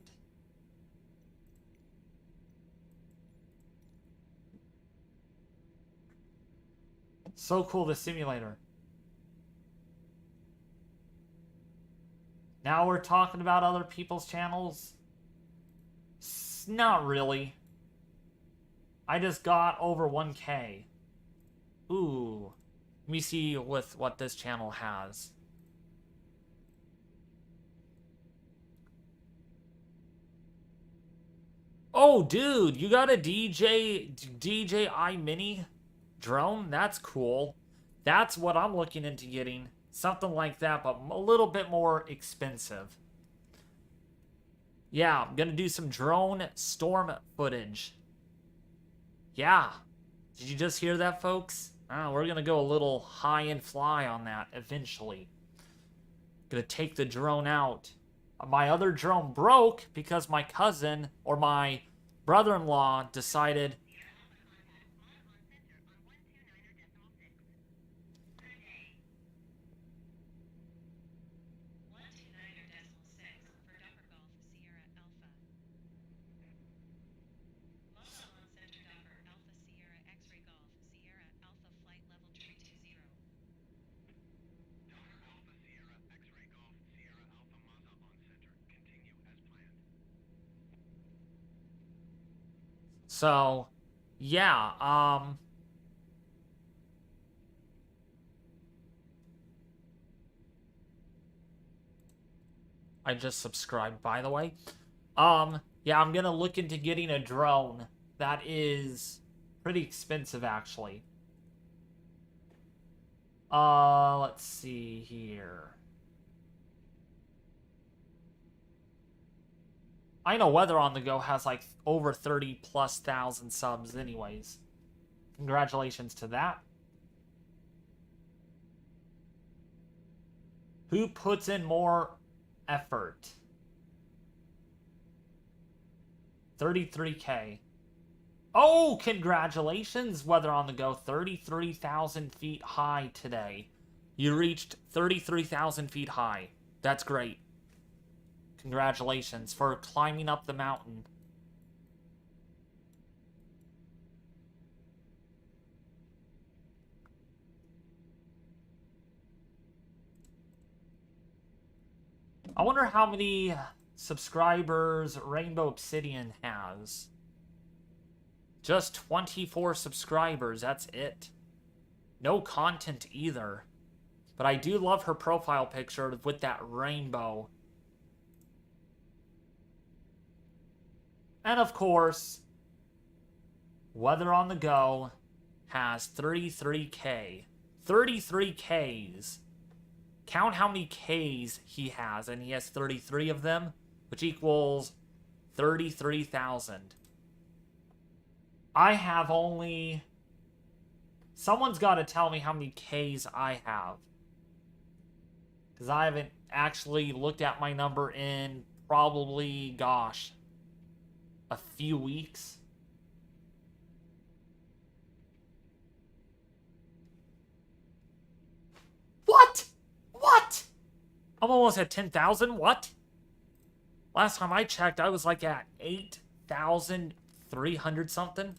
So cool, the simulator. Now we're talking about other people's channels? Not really. I just got over 1K. Ooh. Let me see with what this channel has. Oh, dude, you got a DJI Mini drone? That's cool. That's what I'm looking into getting. Something like that, but a little bit more expensive. Yeah, I'm gonna do some drone storm footage. Yeah. Did you just hear that, folks? We're gonna go a little high and fly on that eventually. Gonna take the drone out. My other drone broke because my cousin or my brother-in-law decided... So, yeah, I just subscribed, by the way. Yeah, I'm gonna look into getting a drone. That is pretty expensive, actually. Let's see here. I know Weather on the Go has like over 30,000+ subs anyways. Congratulations to that. Who puts in more effort? 33K. Oh, congratulations, Weather on the Go. 33,000 feet high today. You reached 33,000 feet high. That's great. Congratulations for climbing up the mountain. I wonder how many subscribers Rainbow Obsidian has. Just 24 subscribers, that's it. No content either. But I do love her profile picture with that rainbow. And of course, Weather on the Go has 33K. 33 Ks. Count how many Ks he has, and he has 33 of them, which equals 33,000. I have only... Someone's got to tell me how many Ks I have. Because I haven't actually looked at my number in probably, gosh, a few weeks. What? What? I'm almost at 10,000. What? Last time I checked, I was like at 8,300 something.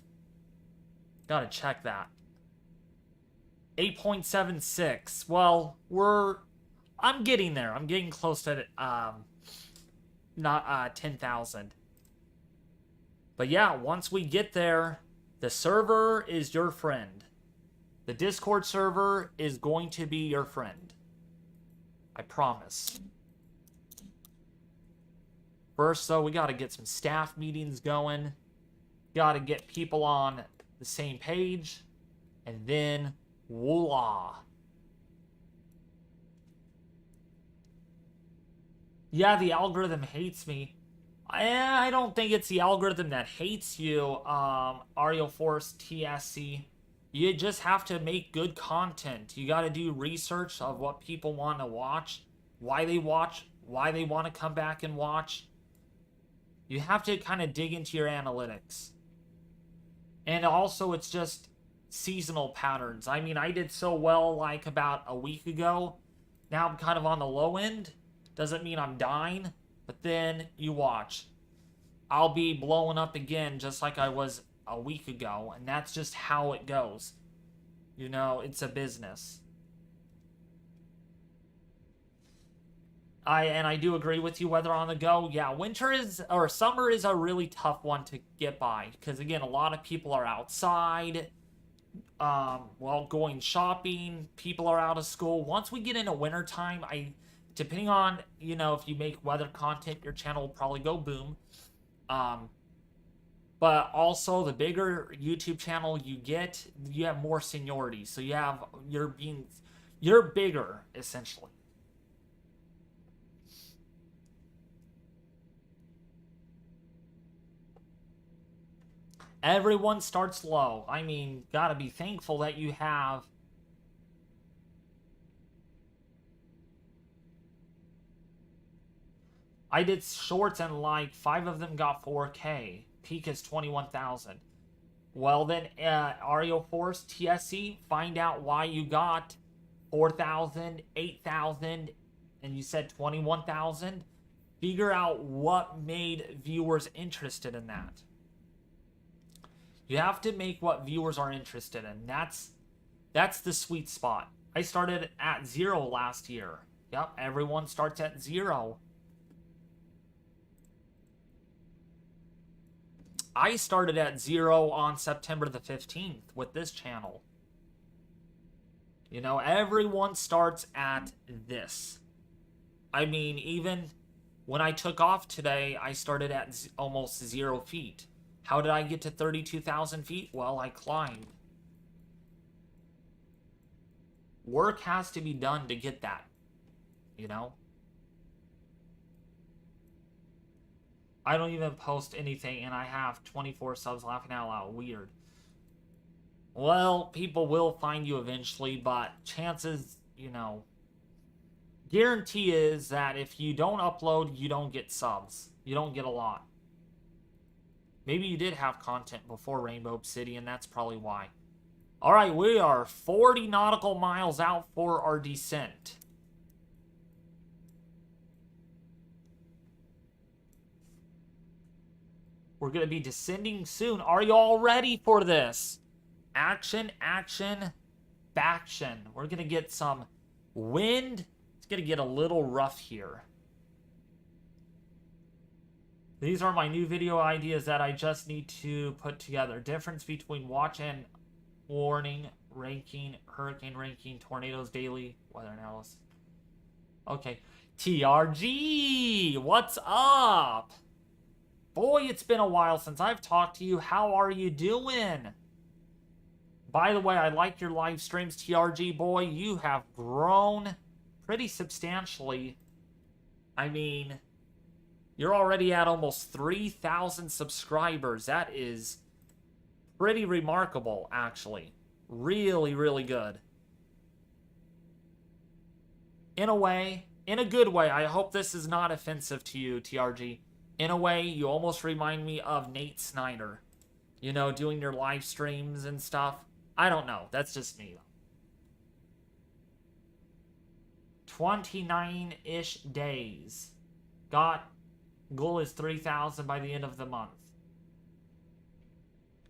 Gotta check that. 8.76. Well, I'm getting there. I'm getting close to not 10,000. But yeah, once we get there, the server is your friend. The Discord server is going to be your friend. I promise. First, though, we gotta get some staff meetings going. Gotta get people on the same page. And then, voila. Yeah, the algorithm hates me. I don't think it's the algorithm that hates you, Ariel Force TSC. You just have to make good content. You got to do research of what people want to watch, why they want to come back and watch. You have to kind of dig into your analytics. And also, it's just seasonal patterns. I mean, I did so well like about a week ago. Now I'm kind of on the low end. Doesn't mean I'm dying, but then you watch. I'll be blowing up again just like I was a week ago, and that's just how it goes. You know, it's a business. I do agree with you. Weather on the go, yeah. Summer is a really tough one to get by because again, a lot of people are outside. Well, going shopping. People are out of school. Once we get into wintertime, depending on if you make weather content, your channel will probably go boom. But also the bigger YouTube channel you get, you have more seniority. So you're bigger essentially. Everyone starts low. I mean, gotta be thankful that you have. I did shorts and like 5 of them got 4K. Peak is 21,000. Well then, Ario Force TSC, find out why you got 4,000, 8,000, and you said 21,000. Figure out what made viewers interested in that. You have to make what viewers are interested in. That's the sweet spot. I started at 0 last year. Yep, everyone starts at 0. I started at 0 on September the 15th with this channel. Everyone starts at this. I mean, even when I took off today, I started at almost 0 feet. How did I get to 32,000 feet? Well, I climbed. Work has to be done to get that, I don't even post anything and I have 24 subs. Laughing out loud. Weird. Well, people will find you eventually, but chances, guarantee is that if you don't upload, you don't get subs. You don't get a lot. Maybe you did have content before Rainbow City, and that's probably why. Alright, we are 40 nautical miles out for our descent. We're going to be descending soon. Are you all ready for this? Action, action, baction. We're going to get some wind. It's going to get a little rough here. These are my new video ideas that I just need to put together. Difference between watch and warning, ranking, hurricane ranking, tornadoes daily, weather analysis. Okay. TRG, what's up? Boy, it's been a while since I've talked to you. How are you doing? By the way, I like your live streams, TRG boy. You have grown pretty substantially. I mean, you're already at almost 3,000 subscribers. That is pretty remarkable, actually. Really, really good. In a way, in a good way, I hope this is not offensive to you, TRG. In a way, you almost remind me of Nate Snyder. Doing your live streams and stuff. I don't know. That's just me, though. 29-ish days. Goal is 3,000 by the end of the month.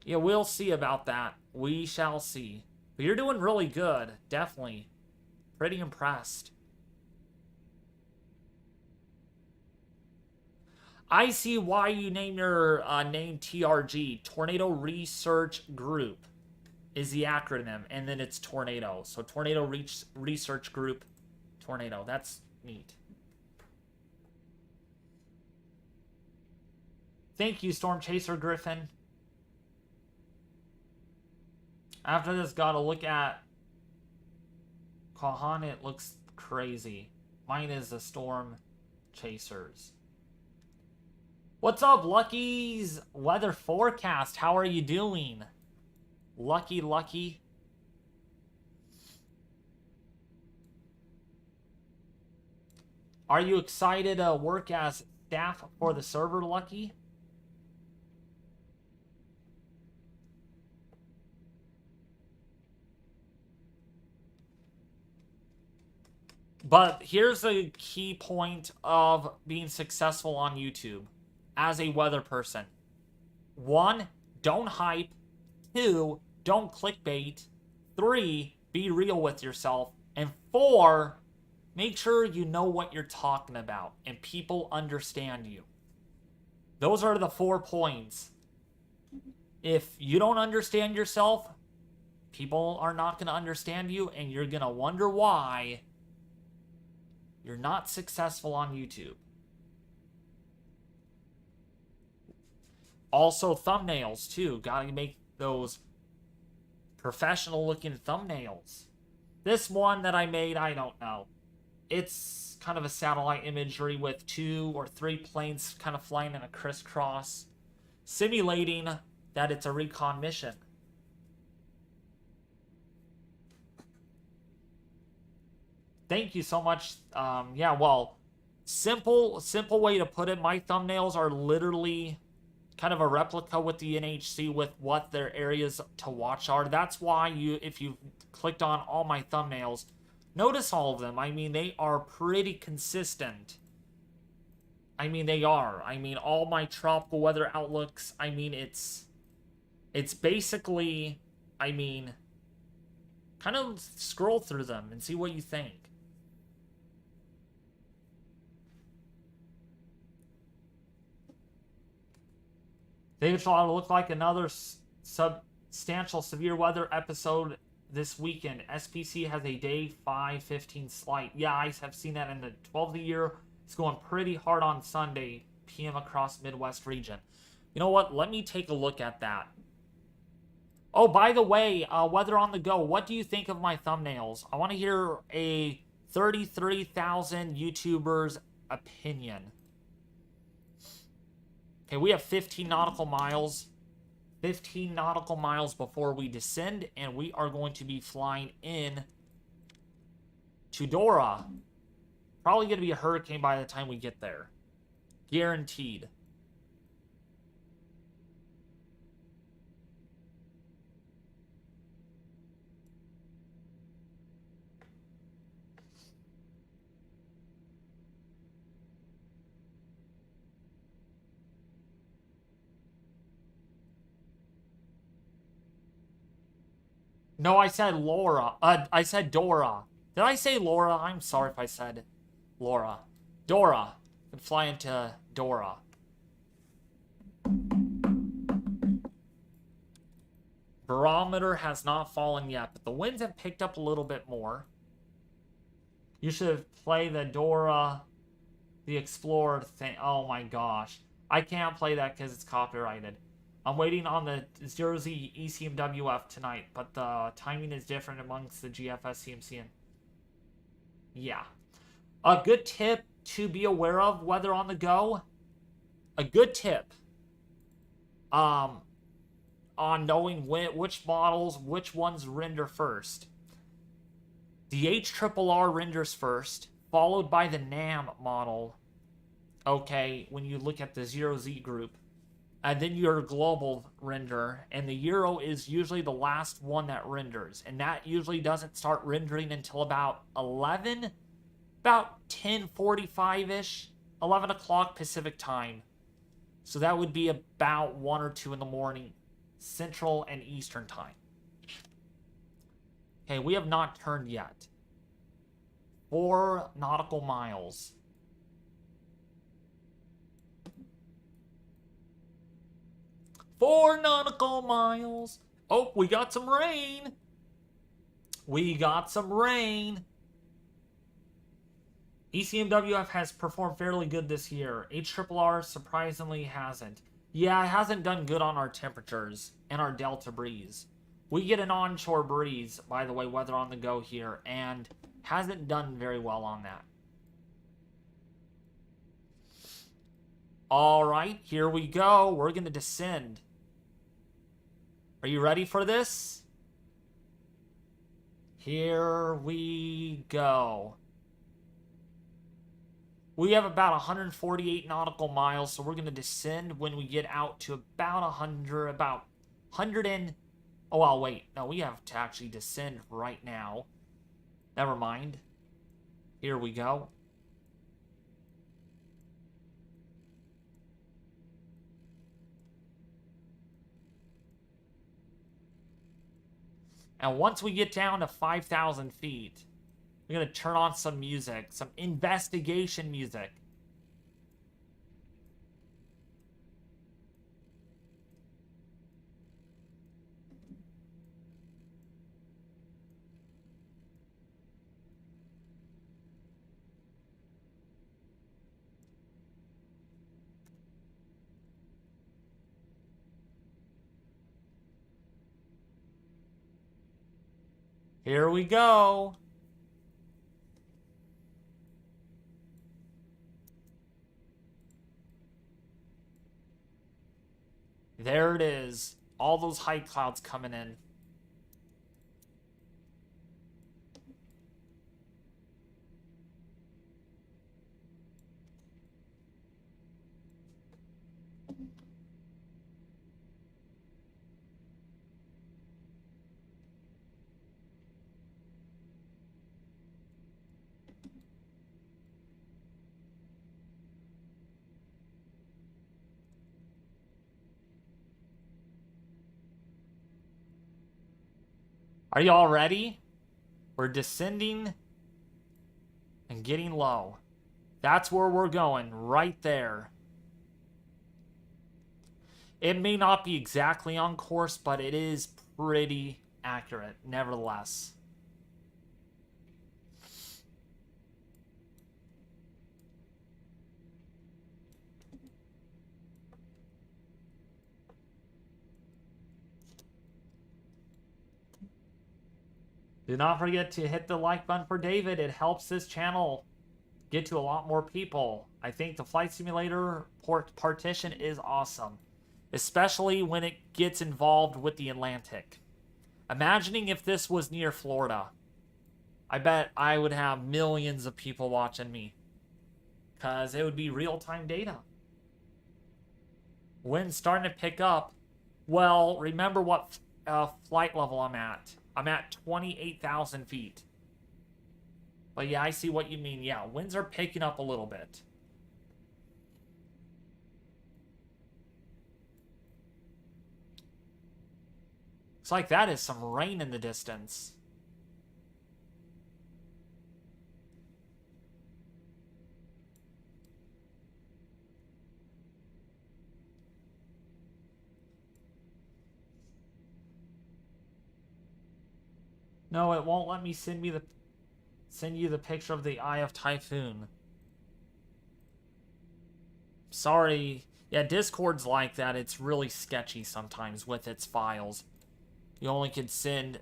Yeah, we'll see about that. We shall see. But you're doing really good. Definitely. Pretty impressed. I see why you name your name TRG. Tornado Research Group is the acronym. And then it's Tornado. So Tornado Research Group Tornado. That's neat. Thank you, Storm Chaser Griffin. After this, gotta look at Kahan. It looks crazy. Mine is a storm chasers. What's up, Lucky's weather forecast? How are you doing? Lucky. Are you excited to work as staff for the server, Lucky? But here's a key point of being successful on YouTube as a weather person. 1, don't hype. 2, don't clickbait. 3, be real with yourself. And 4, make sure you know what you're talking about and people understand you. Those are the 4 points. If you don't understand yourself, people are not going to understand you, and you're going to wonder why you're not successful on YouTube. Also, thumbnails, too. Gotta make those professional-looking thumbnails. This one that I made, I don't know. It's kind of a satellite imagery with 2 or 3 planes kind of flying in a crisscross, simulating that it's a recon mission. Thank you so much. Yeah, well, simple way to put it. My thumbnails are literally kind of a replica with the NHC with what their areas to watch are. That's why if you clicked on all my thumbnails, notice all of them. I mean, they are pretty consistent. I mean, they are. I mean, all my tropical weather outlooks, I mean, it's basically, I mean, kind of scroll through them and see what you think. David Shaw will look like another substantial severe weather episode this weekend. SPC has a day 5:15 slight. Yeah, I have seen that in the 12th of the year. It's going pretty hard on Sunday PM across Midwest region. You know what? Let me take a look at that. Oh, by the way, Weather on the Go, what do you think of my thumbnails? I want to hear a 33,000 YouTubers' opinion. Okay, we have 15 nautical miles. 15 nautical miles before we descend, and we are going to be flying in to Dora. Probably going to be a hurricane by the time we get there. Guaranteed. No, I said Laura. I said Dora. Did I say Laura? I'm sorry if I said Laura. Dora. Can fly into Dora. Barometer has not fallen yet, but the winds have picked up a little bit more. You should play the Dora the Explorer thing. Oh my gosh. I can't play that because it's copyrighted. I'm waiting on the 0Z ECMWF tonight, but the timing is different amongst the GFS, CMC, and... yeah. A good tip to be aware of, weather on the go. A good tip on knowing which models, which ones render first. The HRRR renders first, followed by the NAM model. Okay, when you look at the 0Z group. And then your global render, and the Euro is usually the last one that renders, and that usually doesn't start rendering until about 10:45-ish, 11 o'clock Pacific time. So that would be about 1 or 2 in the morning, Central and Eastern time. Okay, we have not turned yet. 4 nautical miles. Four nautical miles. Oh, we got some rain. We got some rain. ECMWF has performed fairly good this year. HRRR surprisingly hasn't. Yeah, it hasn't done good on our temperatures and our delta breeze. We get an onshore breeze, by the way, weather on the go here, and hasn't done very well on that. All right, here we go. We're going to descend. Are you ready for this? Here we go. We have about 148 nautical miles, so we're going to descend when we get out to about 100 and... Oh, well, wait. No, we have to actually descend right now. Never mind. Here we go. And once we get down to 5,000 feet, we're going to turn on some music, some investigation music. Here we go. There it is. All those high clouds coming in. Are you all ready? We're descending and getting low. That's where we're going, right there. It may not be exactly on course, but it is pretty accurate, nevertheless. Do not forget to hit the like button for David. It helps this channel get to a lot more people. I think the Flight Simulator partition is awesome, especially when it gets involved with the Atlantic. Imagining if this was near Florida. I bet I would have millions of people watching me, because it would be real-time data. Wind's starting to pick up. Well, remember what flight level I'm at. I'm at 28,000 feet. But yeah, I see what you mean. Yeah, winds are picking up a little bit. Looks like that is some rain in the distance. No, it won't let me send you the picture of the Eye of Typhoon. Sorry. Yeah, Discord's like that. It's really sketchy sometimes with its files. You only can send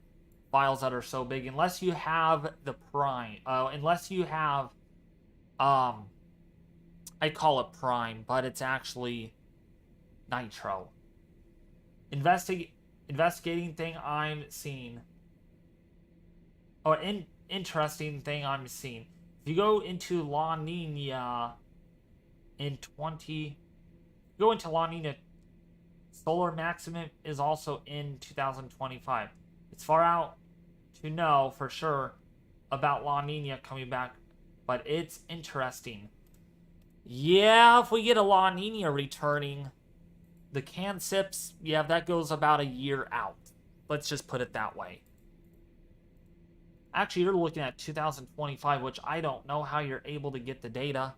files that are so big unless you have the Prime. Unless you have I call it Prime, but it's actually Nitro. Investigating thing I'm seeing. Or interesting thing I'm seeing. If you go into La Nina go into La Nina, solar maximum is also in 2025. It's far out to know for sure about La Nina coming back, but it's interesting. Yeah, if we get a La Nina returning, the CANSIPs, yeah, that goes about a year out. Let's just put it that way. Actually, you're looking at 2025, which I don't know how you're able to get the data.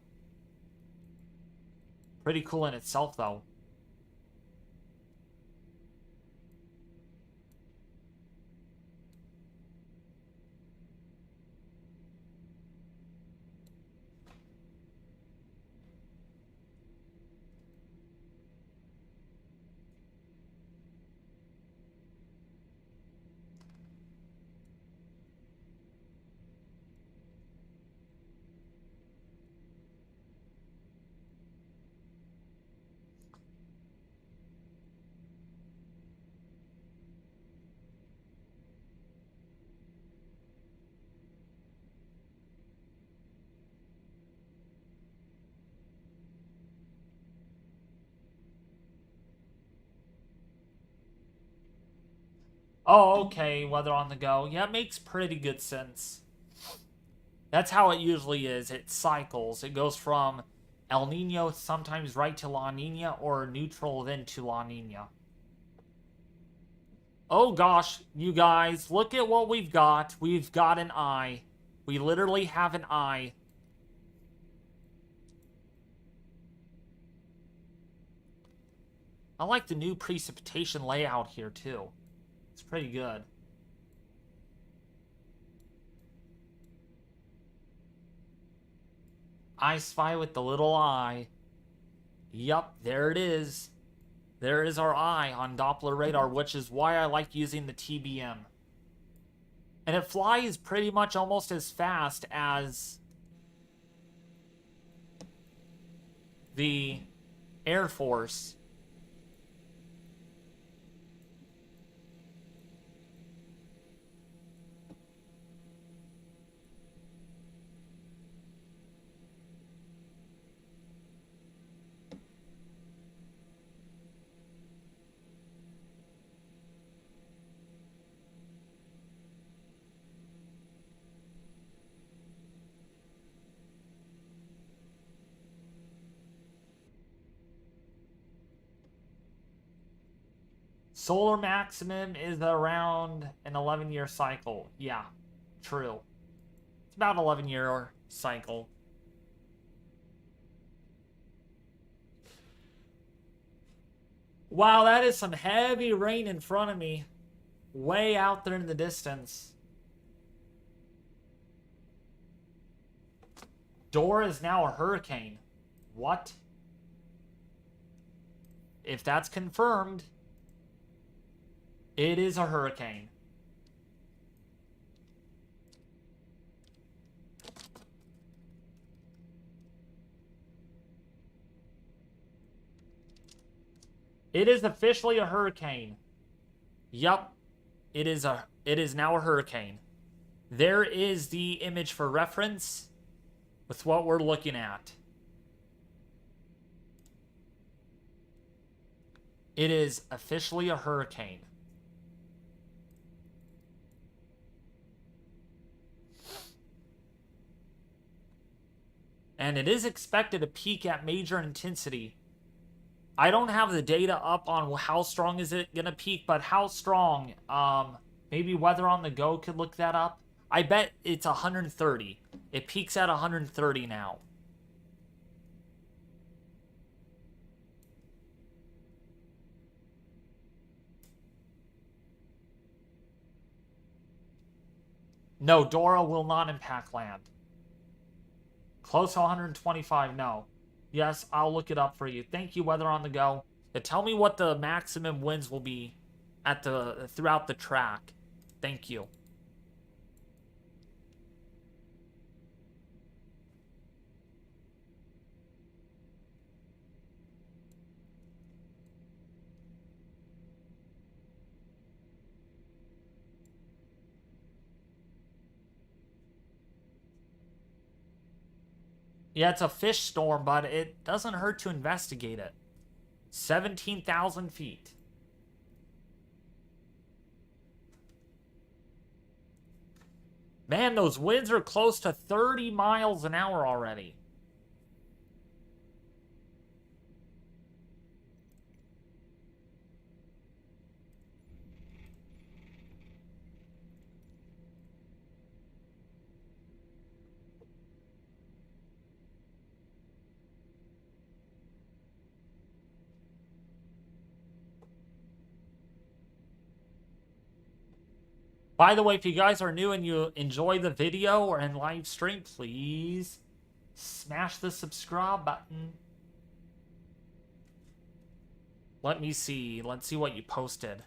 Pretty cool in itself, though. Oh, okay, weather on the go. Yeah, it makes pretty good sense. That's how it usually is. It cycles. It goes from El Nino sometimes right to La Nina or neutral then to La Nina. Oh gosh, you guys, look at what we've got. We've got an eye. We literally have an eye. I like the new precipitation layout here too. It's pretty good. I spy with the little eye. Yup, there it is. There is our eye on Doppler radar, which is why I like using the TBM. And it flies pretty much almost as fast as the Air Force. Solar maximum is around an 11-year cycle. Yeah, true. It's about 11-year cycle. Wow, that is some heavy rain in front of me. Way out there in the distance. Dora is now a hurricane. What? If that's confirmed, it is a hurricane. It is officially a hurricane. Yup. It is now a hurricane. There is the image for reference with what we're looking at. It is officially a hurricane. And it is expected to peak at major intensity. I don't have the data up on how strong is it going to peak, but how strong, maybe Weather on the Go could look that up. I bet it's 130. It peaks at 130 now. No, Dora will not impact land. Close to 125, no. Yes, I'll look it up for you. Thank you, Weather on the Go. Tell me what the maximum winds will be at throughout the track. Thank you. Yeah, it's a fish storm, but it doesn't hurt to investigate it. 17,000 feet. Man, those winds are close to 30 miles an hour already. By the way, if you guys are new and you enjoy the video or in live stream, please smash the subscribe button. Let me see. Let's see what you posted.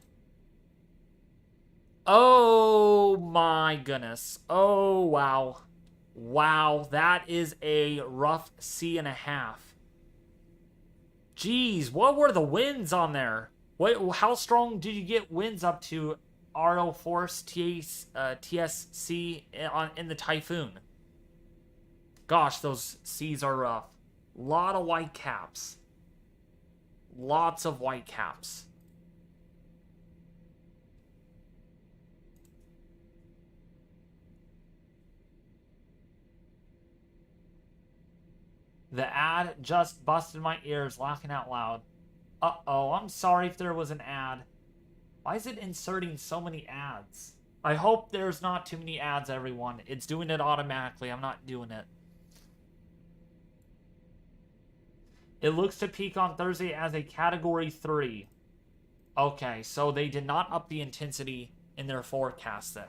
Oh my goodness. Oh, wow. Wow, that is a rough C.5. Jeez, what were the winds on there? Wait, how strong did you get winds up to RO Force TSC in the Typhoon? Gosh, those seas are rough. Lot of white caps. Lots of white caps. The ad just busted my ears laughing out loud. Uh-oh, I'm sorry if there was an ad. Why is it inserting so many ads? I hope there's not too many ads, everyone. It's doing it automatically. I'm not doing it. It looks to peak on Thursday as a Category 3. Okay, so they did not up the intensity in their forecast then.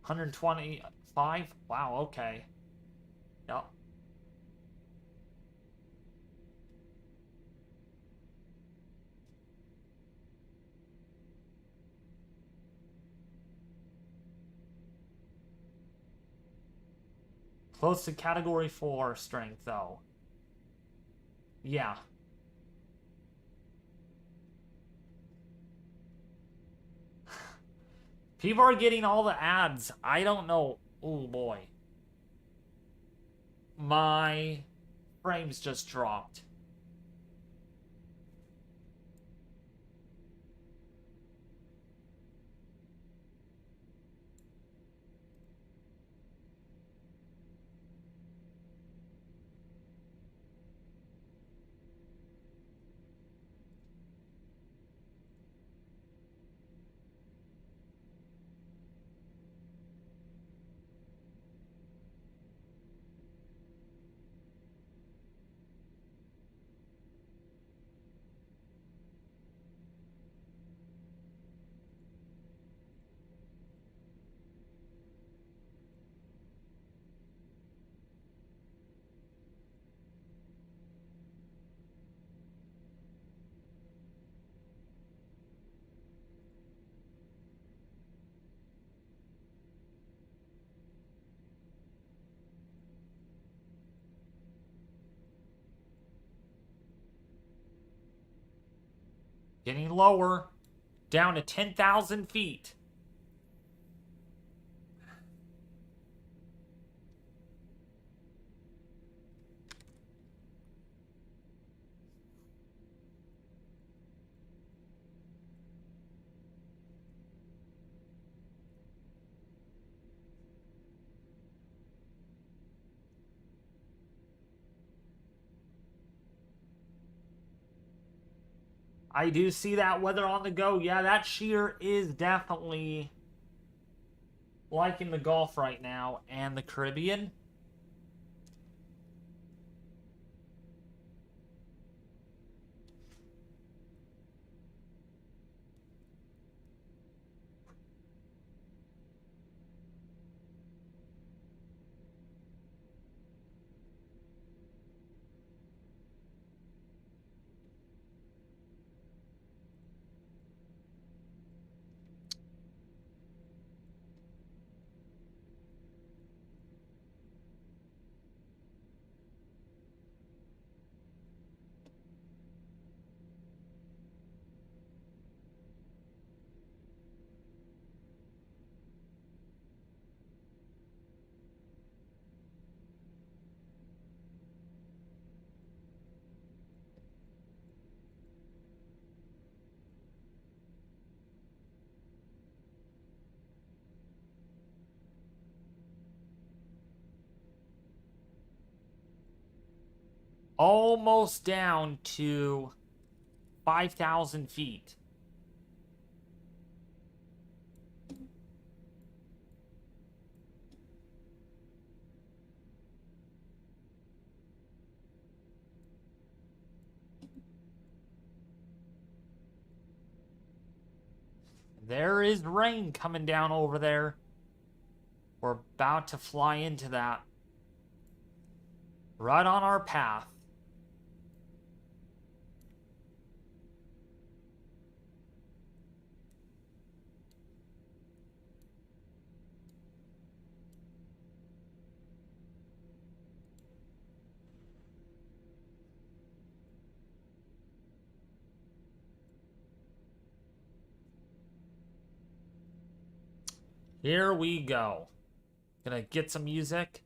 $125? Wow, okay. Yep. Close to Category 4 strength, though. Yeah. People are getting all the ads. I don't know. Oh, boy. My frames just dropped. Getting lower. Down to 10,000 feet. I do see that weather on the go. Yeah, that shear is definitely liking the Gulf right now and the Caribbean. Almost down to 5,000 feet. There is rain coming down over there. We're about to fly into that. Right on our path. Here we go. Gonna get some music.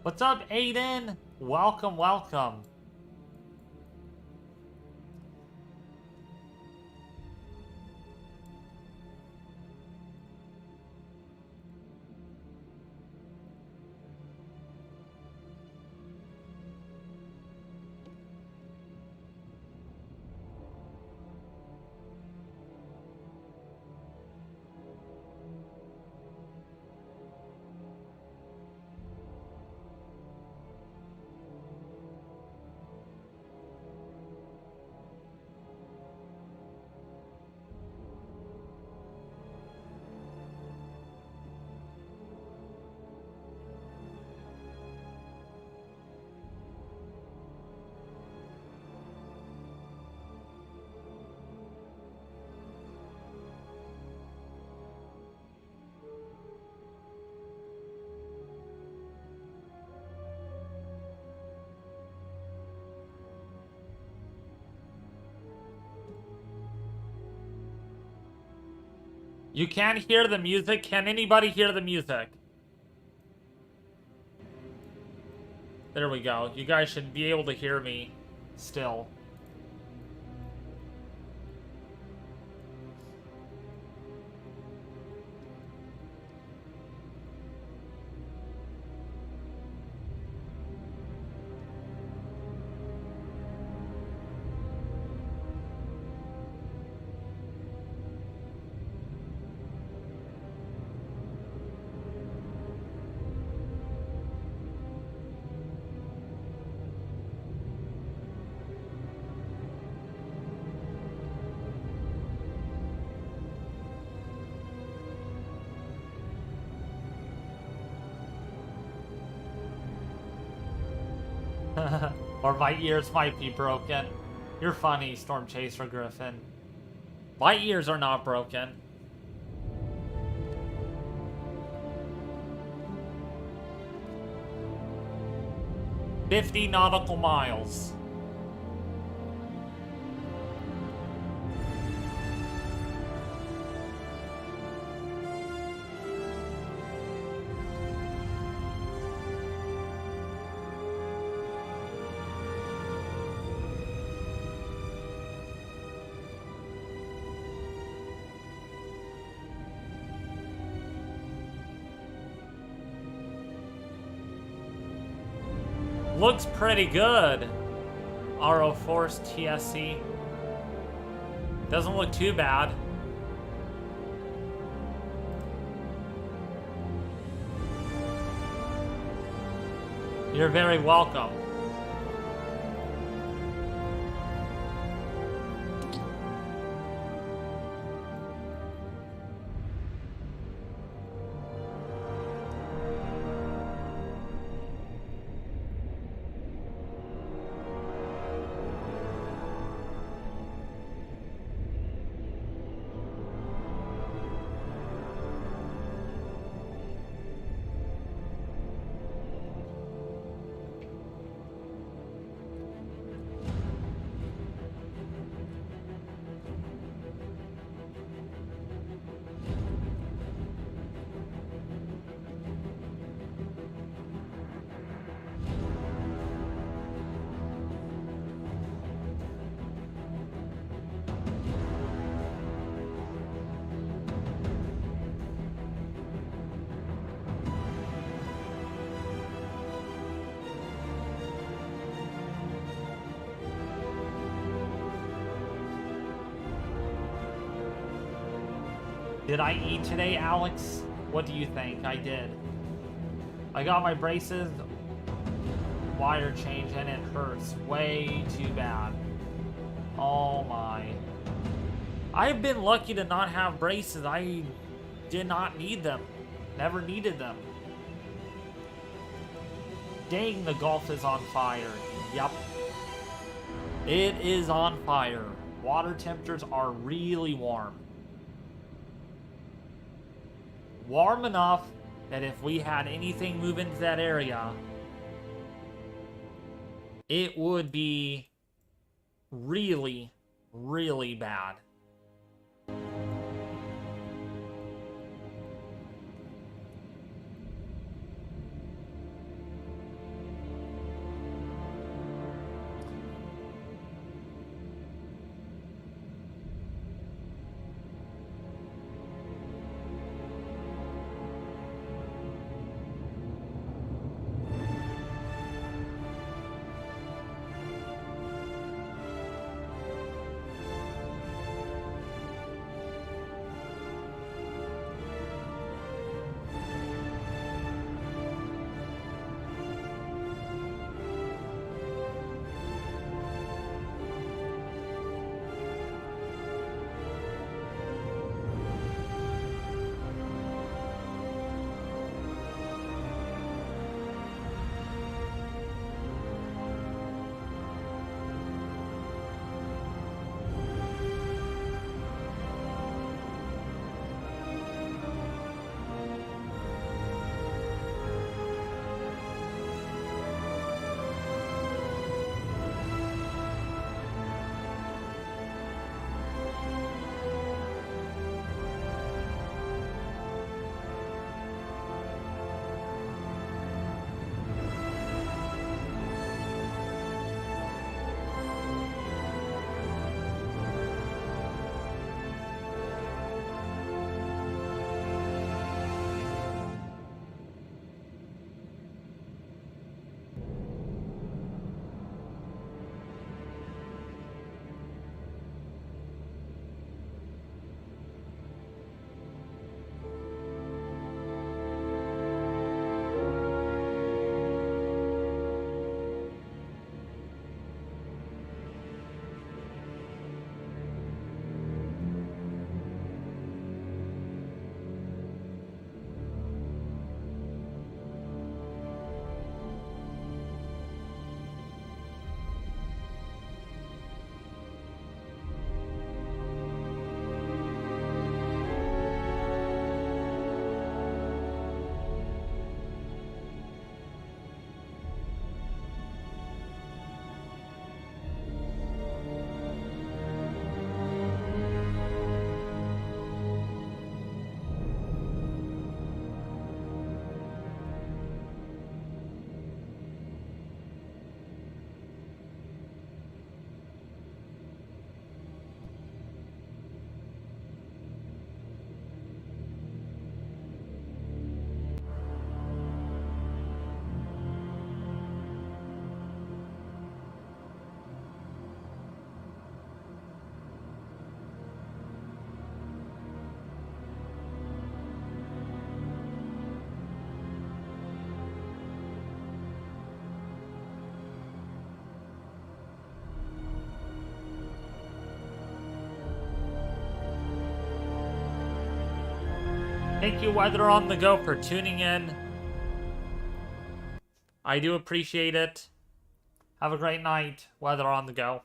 What's up, Aiden? Welcome, welcome. You can't hear the music? Can anybody hear the music? There we go. You guys should be able to hear me still. Or my ears might be broken. You're funny, Storm Chaser Griffin. My ears are not broken. "50 nautical miles. Looks pretty good. RO Force TSC. Doesn't look too bad. You're very welcome. Did I eat today, Alex? What do you think? I did. I got my braces, wire change, and it hurts way too bad. Oh my. I've been lucky to not have braces. I did not need them. Never needed them. Dang, the Gulf is on fire. Yup. It is on fire. Water temperatures are really warm. Warm enough that if we had anything move into that area, it would be really, really bad. Thank you, Weather on the Go, for tuning in. I do appreciate it. Have a great night, Weather on the Go.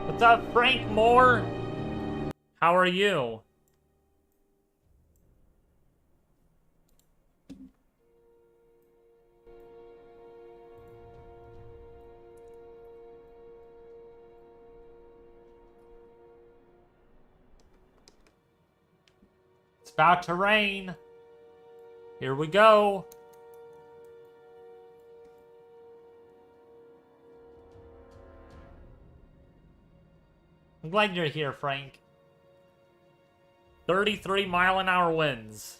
What's up, Frank Moore? How are you? It's about to rain. Here we go. I'm glad you're here, Frank. 33-mile-an-hour winds.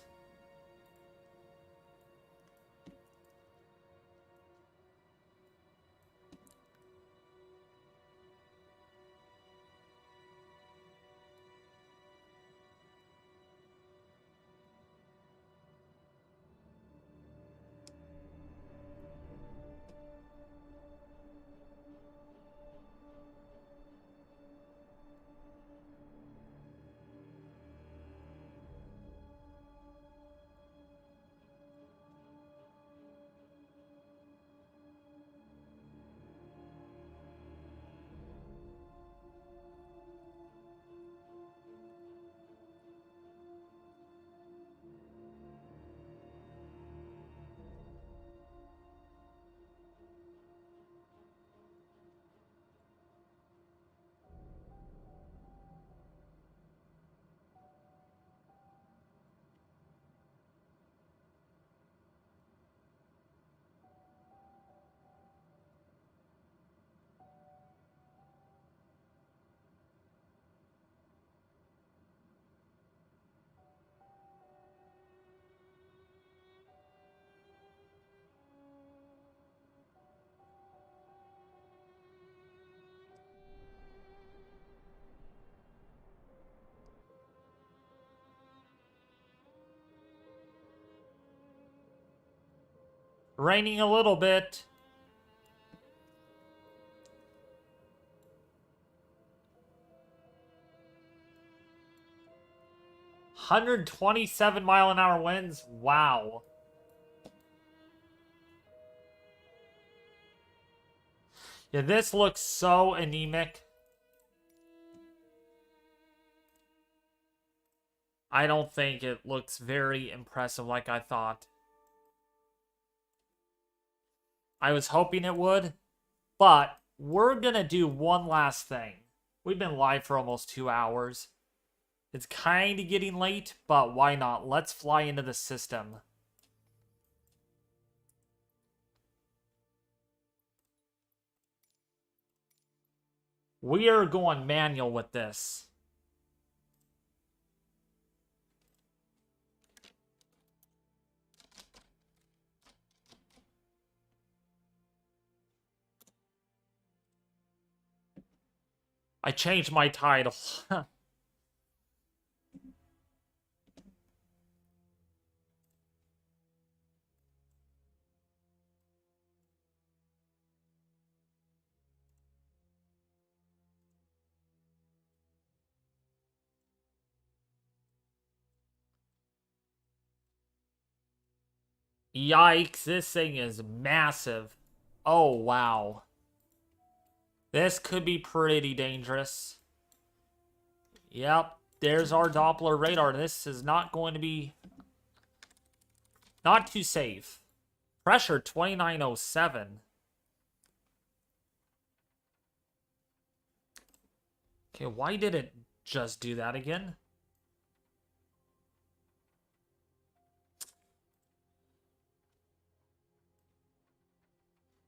Raining a little bit. $127-mile-an-hour winds. Wow. Yeah, this looks so anemic. I don't think it looks very impressive like I thought. I was hoping it would, but we're gonna do one last thing. We've been live for almost 2 hours. It's kind of getting late, but why not? Let's fly into the system. We are going manual with this. I changed my title. Yikes, this thing is massive. Oh, wow. This could be pretty dangerous. Yep, there's our Doppler radar. This is not going to be... not too safe. Pressure 2907. Okay, why did it just do that again?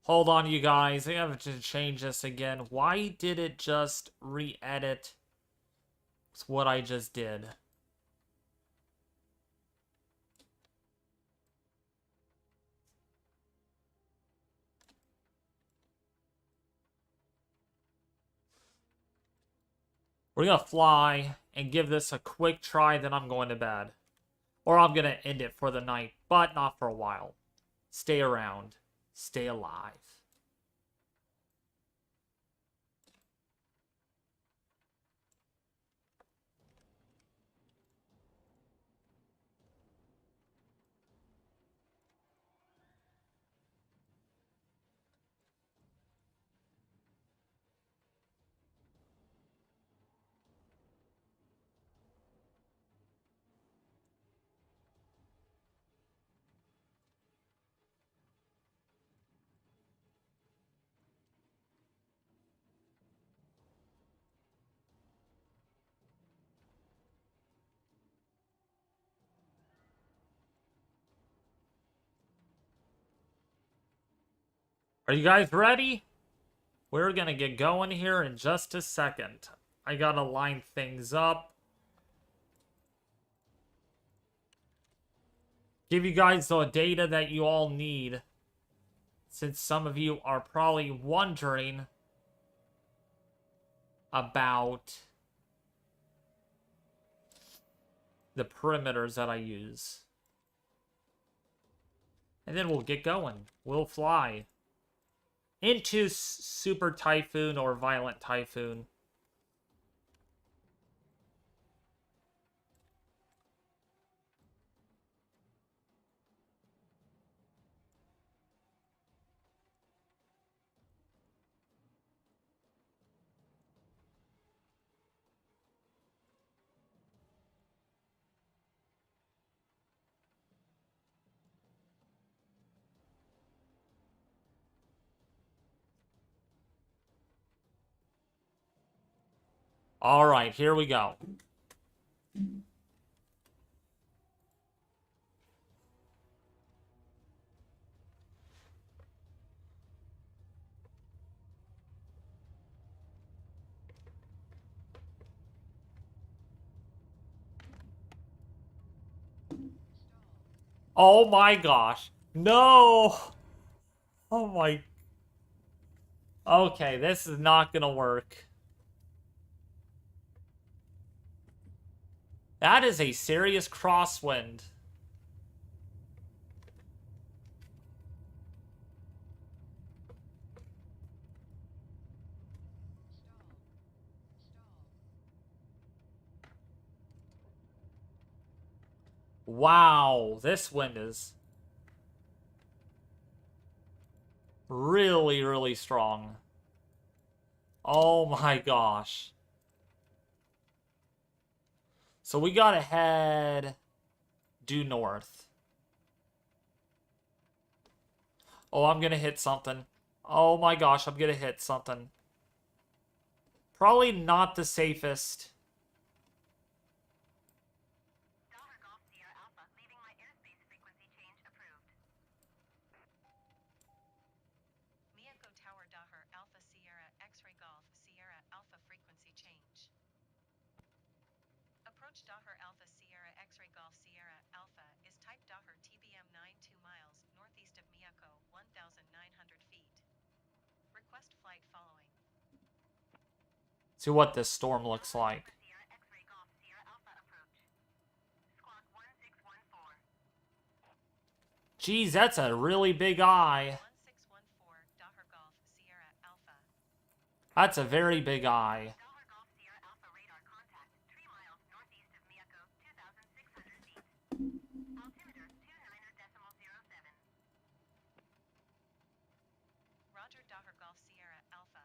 Hold on, you guys. I have to change this again. Why did it just re-edit what I just did? We're gonna fly and give this a quick try, then I'm going to bed. Or I'm gonna end it for the night, but not for a while. Stay around. Stay alive. Are you guys ready? We're gonna get going here in just a second. I gotta line things up. Give you guys the data that you all need. Since some of you are probably wondering about the perimeters that I use. And then we'll get going. We'll fly into Super Typhoon or Violent Typhoon. All right, here we go. Oh my gosh. No! Oh my... Okay, this is not gonna work. That is a serious crosswind. Wow, this wind is really, really strong. Oh my gosh. So we gotta head due north. Oh, I'm gonna hit something. Oh my gosh, I'm gonna hit something. Probably not the safest. Dora Golf Sierra Alpha, leaving my airspace frequency change approved. Miyako Tower Dahar Alpha Sierra X-ray Golf Sierra Alpha frequency change. Approach Dahar Alpha Sierra X-ray Golf Sierra Alpha is type Dahar TBM 92 miles northeast of Miyako, 1,900 feet. Request flight following. See what this storm looks like. Sierra X-ray Golf Sierra Alpha approach. Squawk 1614. Geez, that's a really big eye. 1614 Dahar Golf Sierra Alpha. That's a very big eye. Dahar Golf Sierra Alpha radar contact 3 miles northeast of Miyako, 2,600 feet. Altimeter 29.07. Roger Dahar Golf Sierra Alpha.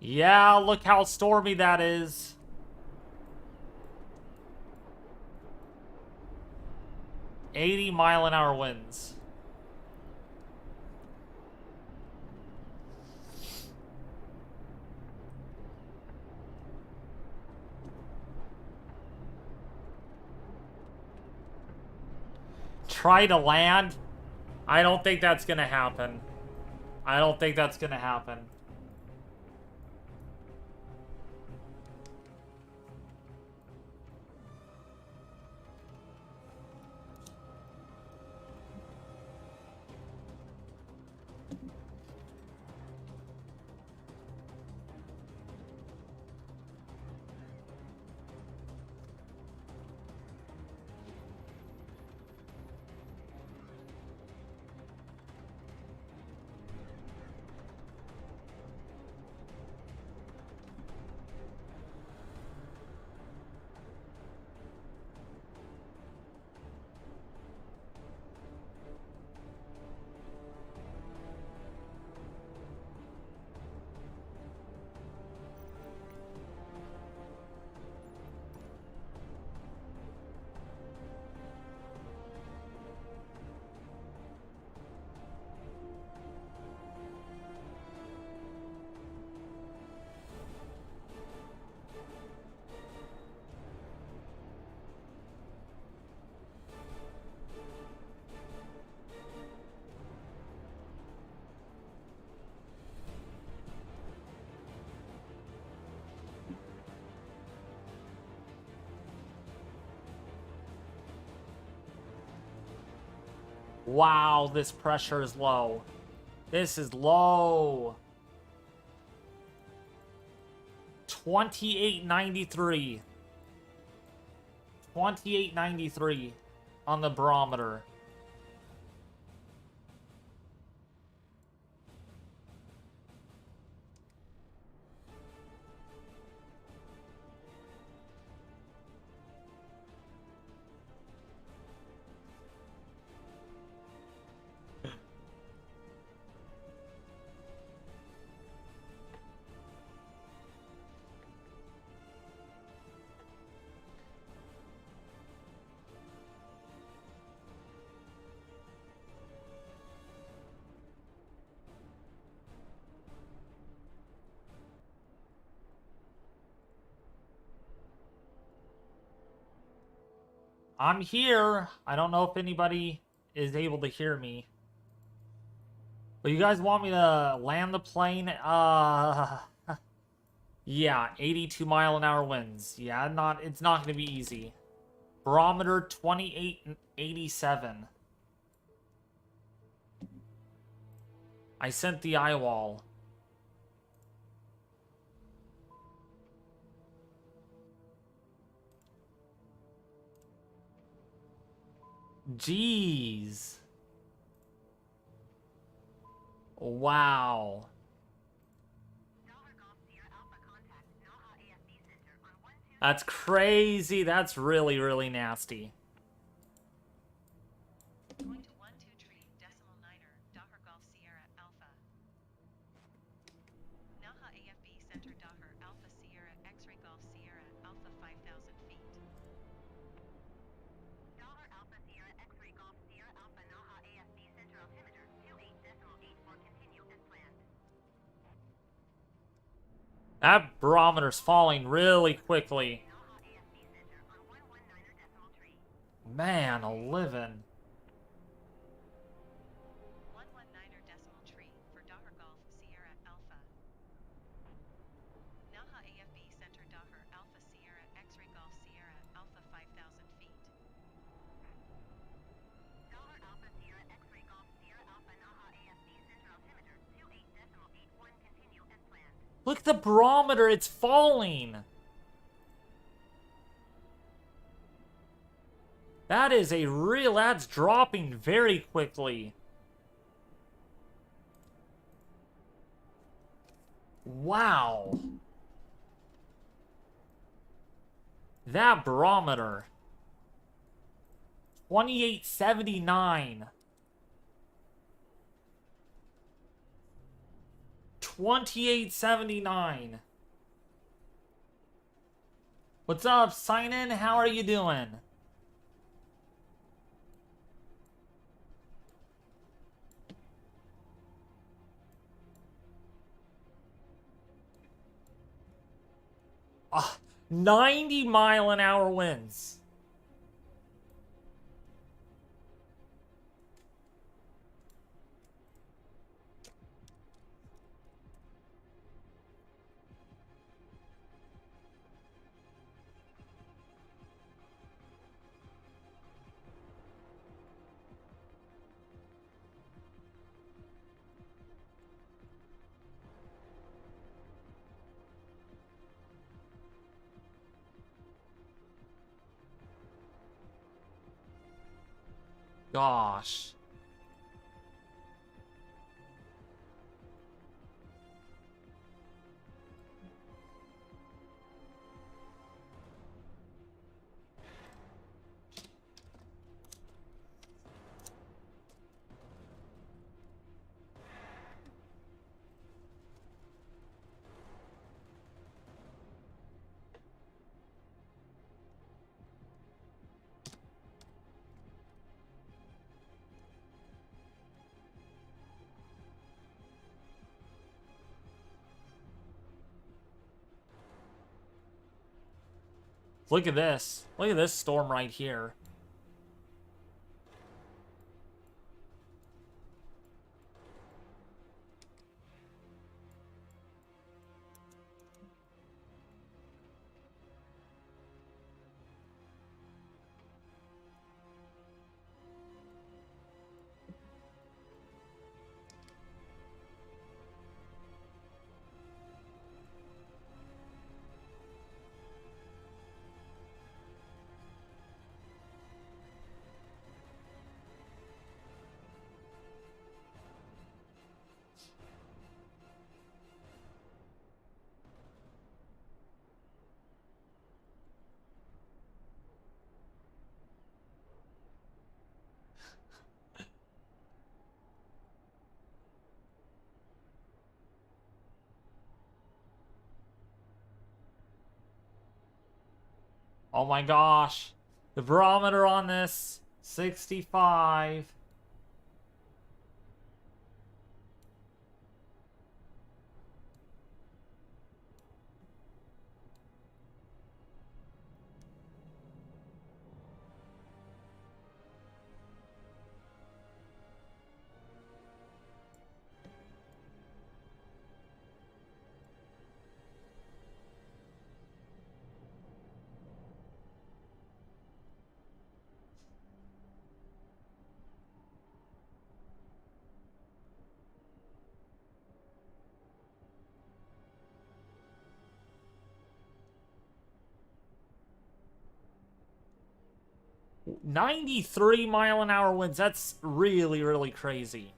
Yeah, look how stormy that is. $80-mile-an-hour winds. Try to land? I don't think that's gonna happen. I don't think that's gonna happen. Wow, this pressure is low. This is low. 2893. 2893 on the barometer. I'm here. I don't know if anybody is able to hear me. But you guys want me to land the plane? Yeah, 82-mile-an-hour winds. Yeah, it's not going to be easy. Barometer 2887. I sent the eye wall. Jeez. Wow. That's crazy. That's really, really nasty. Going to 123.9er, Dahar Golf Sierra Alpha. Naha AFB Center Dahar Alpha Sierra X-ray Golf Sierra Alpha 5,000 feet. Dahar Alpha Sierra X-ray Golf Sierra Alpha Naha AFB Center altimeter 28.84 continue as planned. That barometer's falling really quickly. Man, a living. 119er decimal tree for Dahar Golf Sierra Alpha. Naha AFB Center Dahar Alpha Sierra X-ray Golf Sierra Alpha 5,000 feet. Dahar Alpha Sierra X-ray Golf Sierra Alpha Naha AFB Center altimeter 28.81 continue as planned. Look at the barometer, it's falling. That is that's dropping very quickly. Wow. That barometer. 2879. 2879. What's up, sign in? How are you doing? Ah, 90-mile-an-hour winds. Gosh. Look at this. Look at this storm right here. Oh my gosh. The barometer on this, 65. $93-mile-an-hour winds. That's really, really crazy.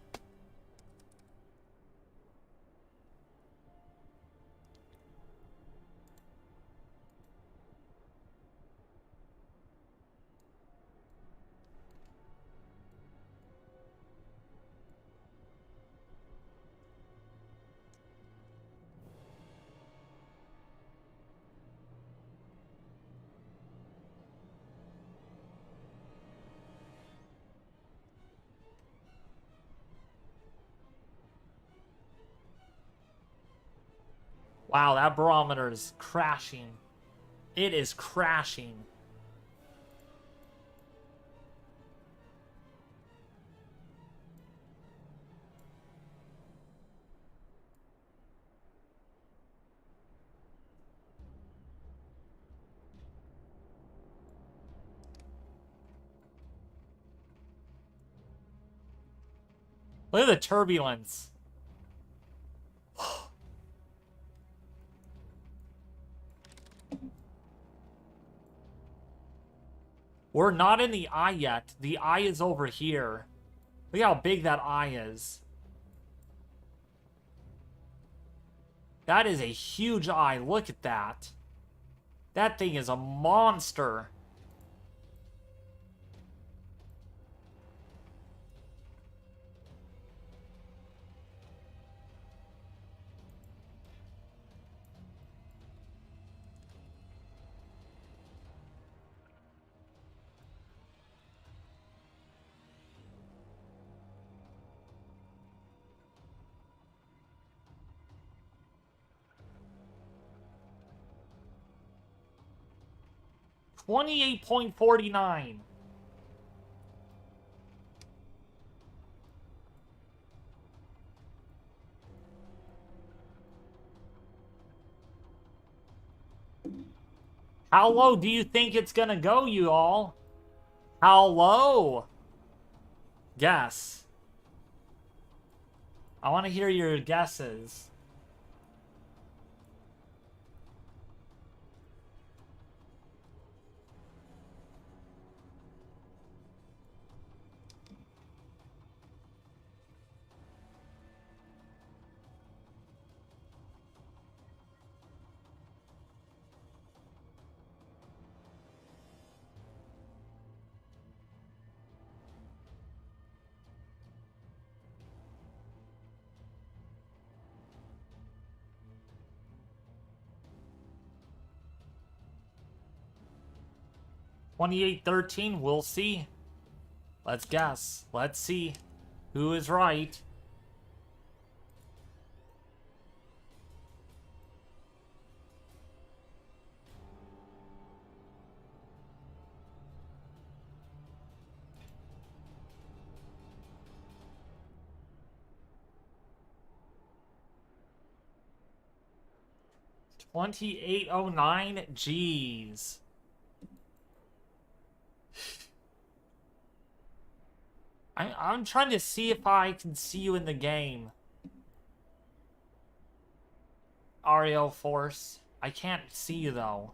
Wow, that barometer is crashing. It is crashing. Look at the turbulence. We're not in the eye yet. The eye is over here. Look how big that eye is. That is a huge eye. Look at that. That thing is a monster. 28.49. How low do you think it's gonna go, you all? How low? Guess. I want to hear your guesses. $28.13, we'll see. Let's guess. Let's see who is right. $28.09, jeez. I'm trying to see if I can see you in the game. Ariel Force. I can't see you though.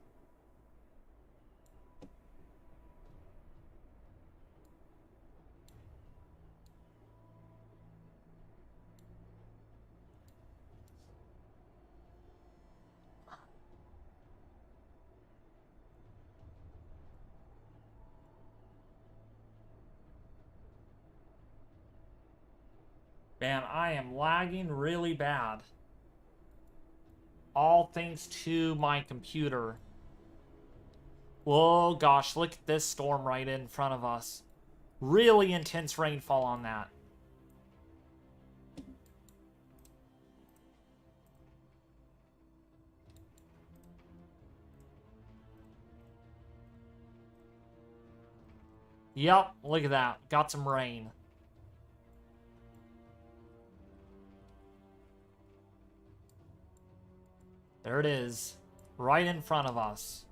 Man, I am lagging really bad. All thanks to my computer. Oh gosh, look at this storm right in front of us. Really intense rainfall on that. Yep, look at that. Got some rain. There it is. Right in front of us.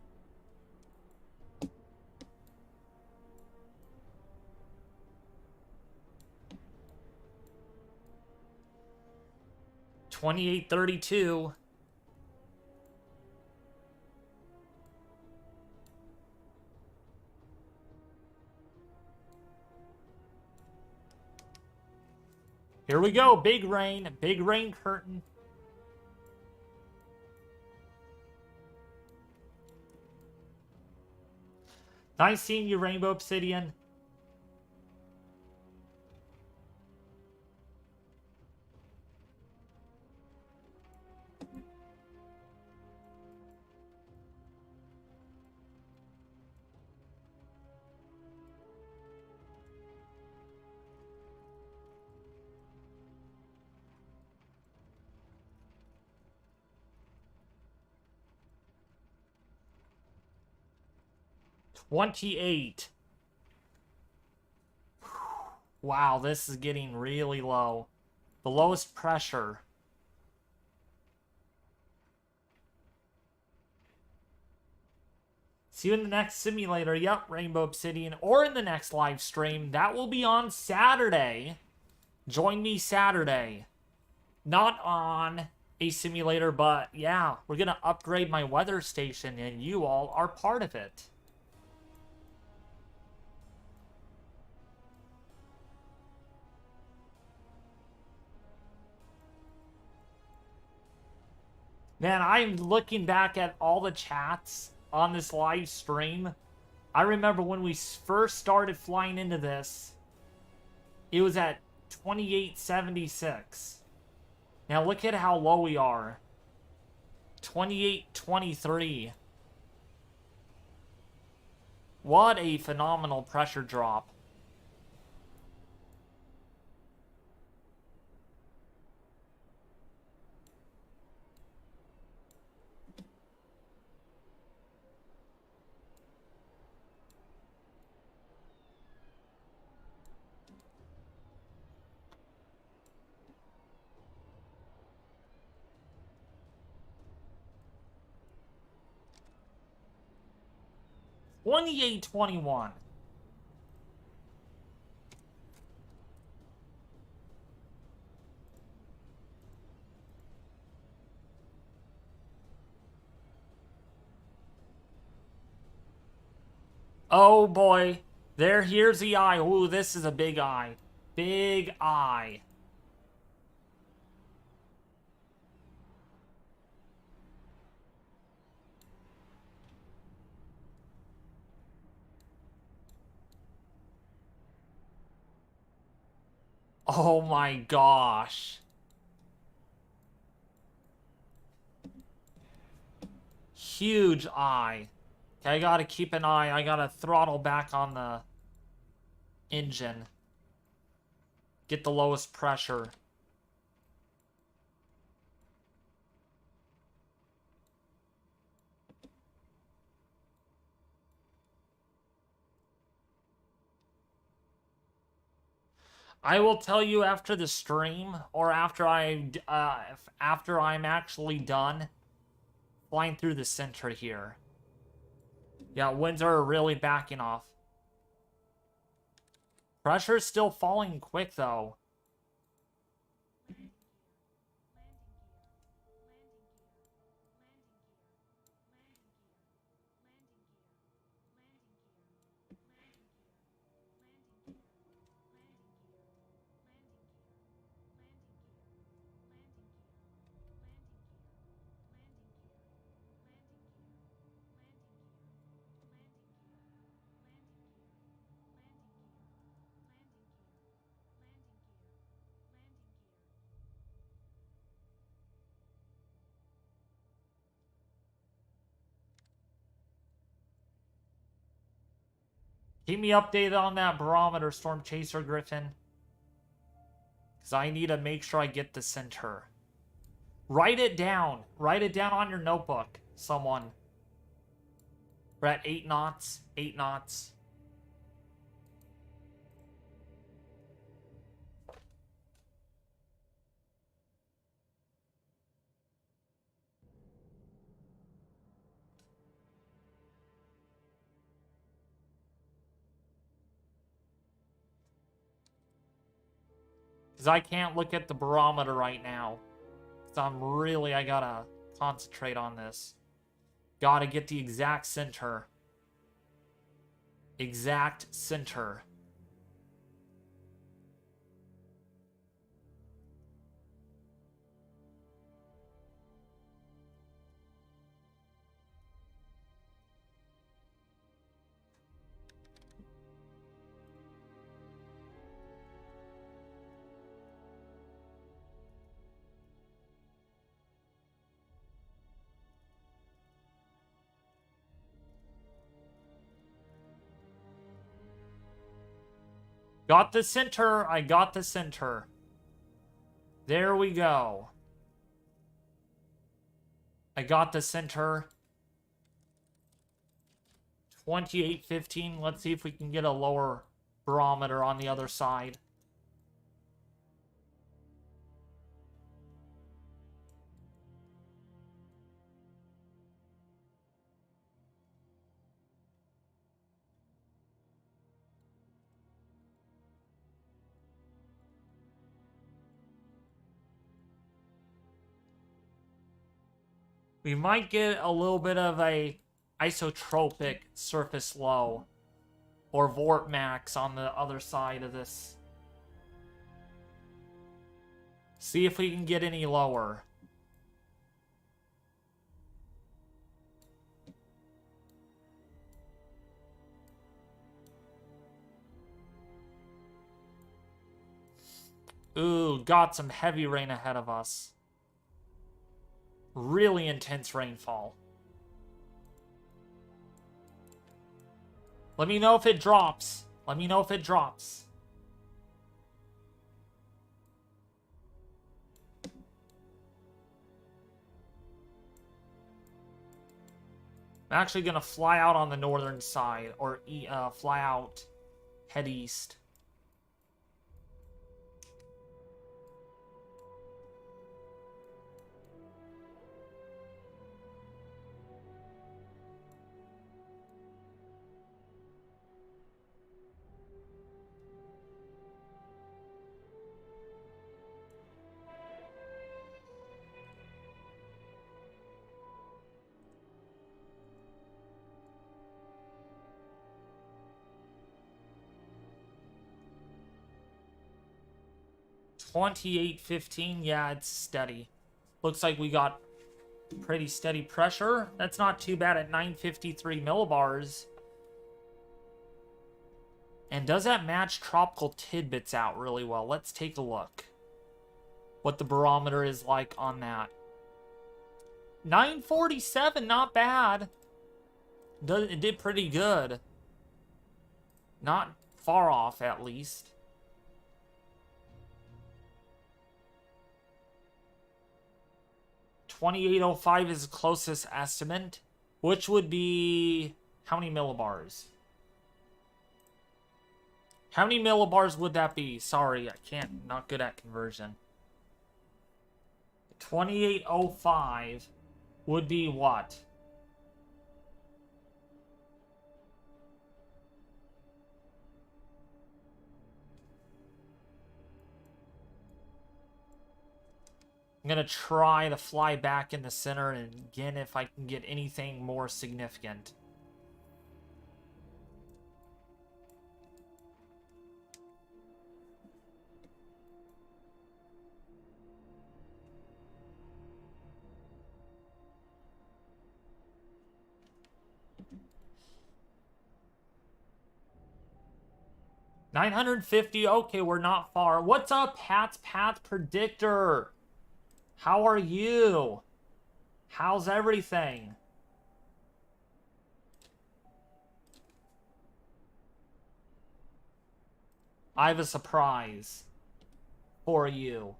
$28.32. Here we go. Big rain curtain. Nice seeing you, Rainbow Obsidian. $28. Wow, this is getting really low. The lowest pressure. See you in the next simulator. Yep, Rainbow Obsidian. Or in the next live stream. That will be on Saturday. Join me Saturday. Not on a simulator, but yeah, we're going to upgrade my weather station and you all are part of it. Man, I'm looking back at all the chats on this live stream. I remember when we first started flying into this, it was at 28.76. Now look at how low we are. 28.23. What a phenomenal pressure drop. 2821. Oh boy. Here's the eye. Ooh, this is a big eye. Big eye. Oh my gosh. Huge eye. Okay, I gotta keep an eye. I gotta throttle back on the engine. Get the lowest pressure. I will tell you after the stream, or after after I'm actually done flying through the center here. Yeah, winds are really backing off. Pressure's still falling quick though. Keep me updated on that barometer, Storm Chaser Griffin. Because I need to make sure I get the center. Write it down. Write it down on your notebook, someone. We're at 8 knots. 8 knots. Because I can't look at the barometer right now. Because I gotta concentrate on this. Gotta get the exact center. Exact center. Got the center. I got the center. There we go. I got the center. 2815. Let's see if we can get a lower barometer on the other side. We might get a little bit of a isotropic surface low or vort max on the other side of this. See if we can get any lower. Ooh, got some heavy rain ahead of us. Really intense rainfall. Let me know if it drops. Let me know if it drops. I'm actually going to fly out on the northern side, or fly out, head east. 2815. Yeah, it's steady. Looks like we got pretty steady pressure. That's not too bad at 953 millibars. And does that match tropical tidbits out really well? Let's take a look. What the barometer is like on that. 947, not bad. It did pretty good. Not far off, at least. $28.05 is the closest estimate, which would be how many millibars? How many millibars would that be? Sorry, I can't. Not good at conversion. 2805 would be what? I'm gonna try to fly back in the center and again if I can get anything more significant. $950. Okay, we're not far. What's up, Pat's Path Predictor? How are you? How's everything? I have a surprise for you.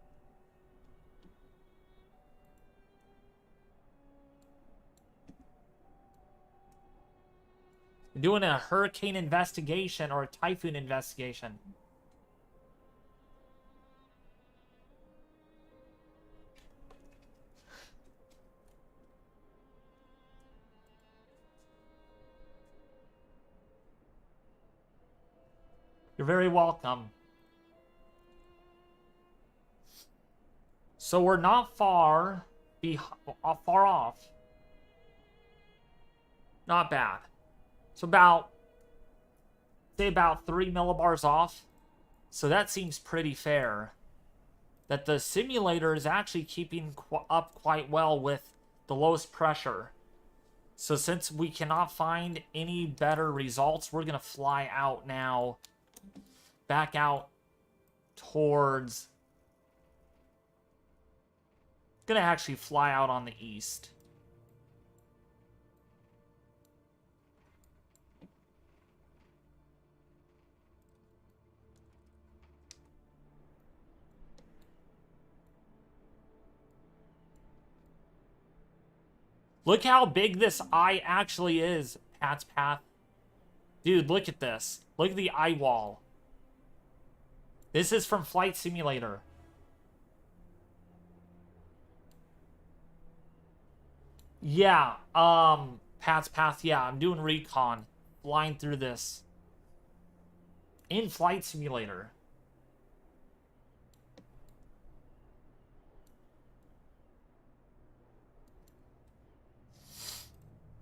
Doing a hurricane investigation or a typhoon investigation. You're very welcome. So we're not far off. Not bad. So say about 3 millibars off. So that seems pretty fair. That the simulator is actually keeping up quite well with the lowest pressure. So since we cannot find any better results, we're going to fly out now. Back out towards... Going to actually fly out on the east. Look how big this eye actually is, Pat's Path. Dude, look at this. Look at the eye wall. This is from Flight Simulator. Yeah, Pat's Path, yeah, I'm doing Recon. Flying through this. In Flight Simulator.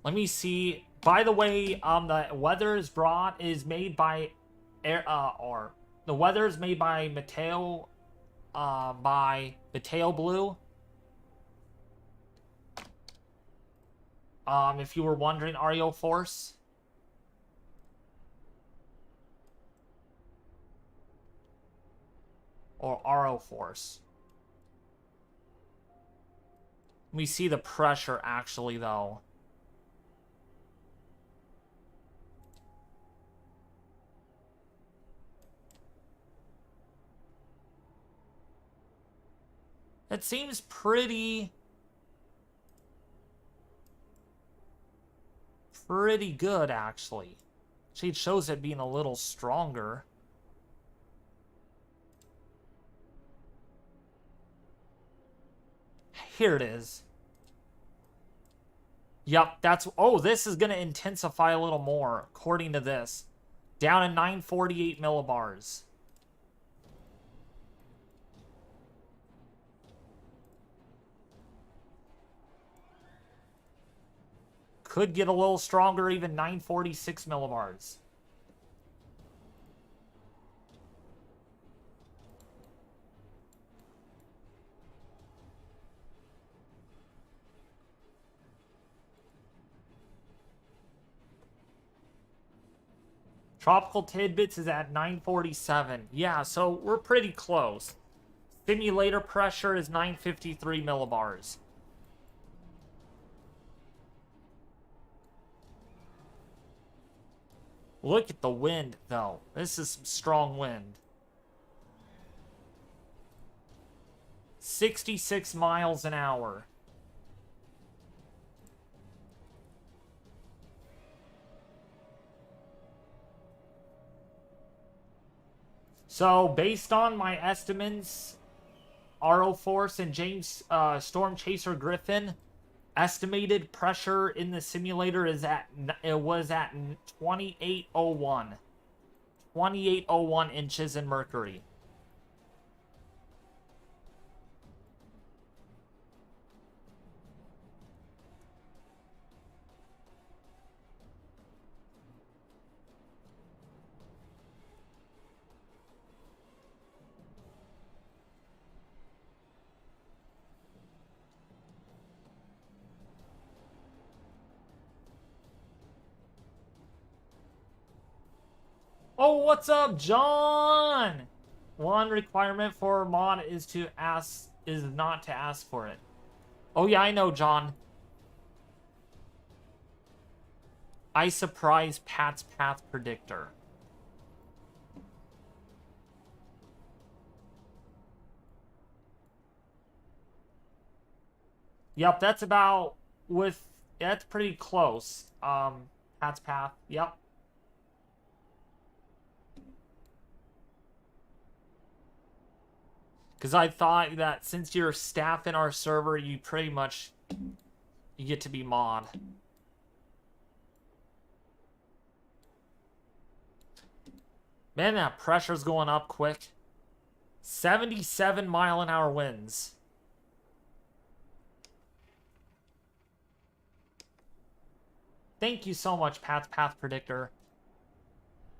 Let me see. By the way, the weather is made by the weather is made by Mateo Blue. If you were wondering, REO Force. Or RO Force. We see the pressure actually though. It seems pretty good, actually. Actually, it shows it being a little stronger. Here it is. Yep, that's... Oh, this is going to intensify a little more, according to this. Down to 948 millibars. Could get a little stronger, even 946 millibars. Tropical Tidbits is at 947. Yeah, so we're pretty close. Simulator pressure is 953 millibars. Look at the wind, though. This is some strong wind. 66 miles an hour. So, based on my estimates, RO Force and James Storm Chaser Griffin, estimated pressure in the simulator was at 2801. 2801 inches in mercury. Oh, what's up, John? One requirement for mod is not to ask for it. Oh yeah, I know, John. I surprise Pat's Path Predictor. Yep, that's pretty close. Pat's Path, yep. Because I thought that since you're staff in our server, you get to be mod. Man, that pressure's going up quick. 77 mile an hour winds. Thank you so much, Pat's Path Predictor.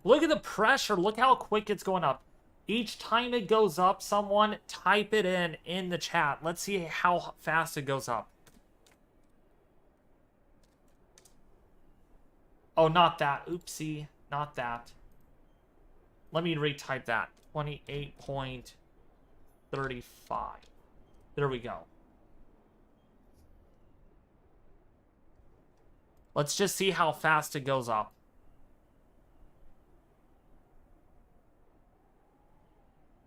Look at the pressure. Look how quick it's going up. Each time it goes up, someone type it in the chat. Let's see how fast it goes up. Oh, not that. Oopsie. Not that. Let me retype that. 28.35. There we go. Let's just see how fast it goes up.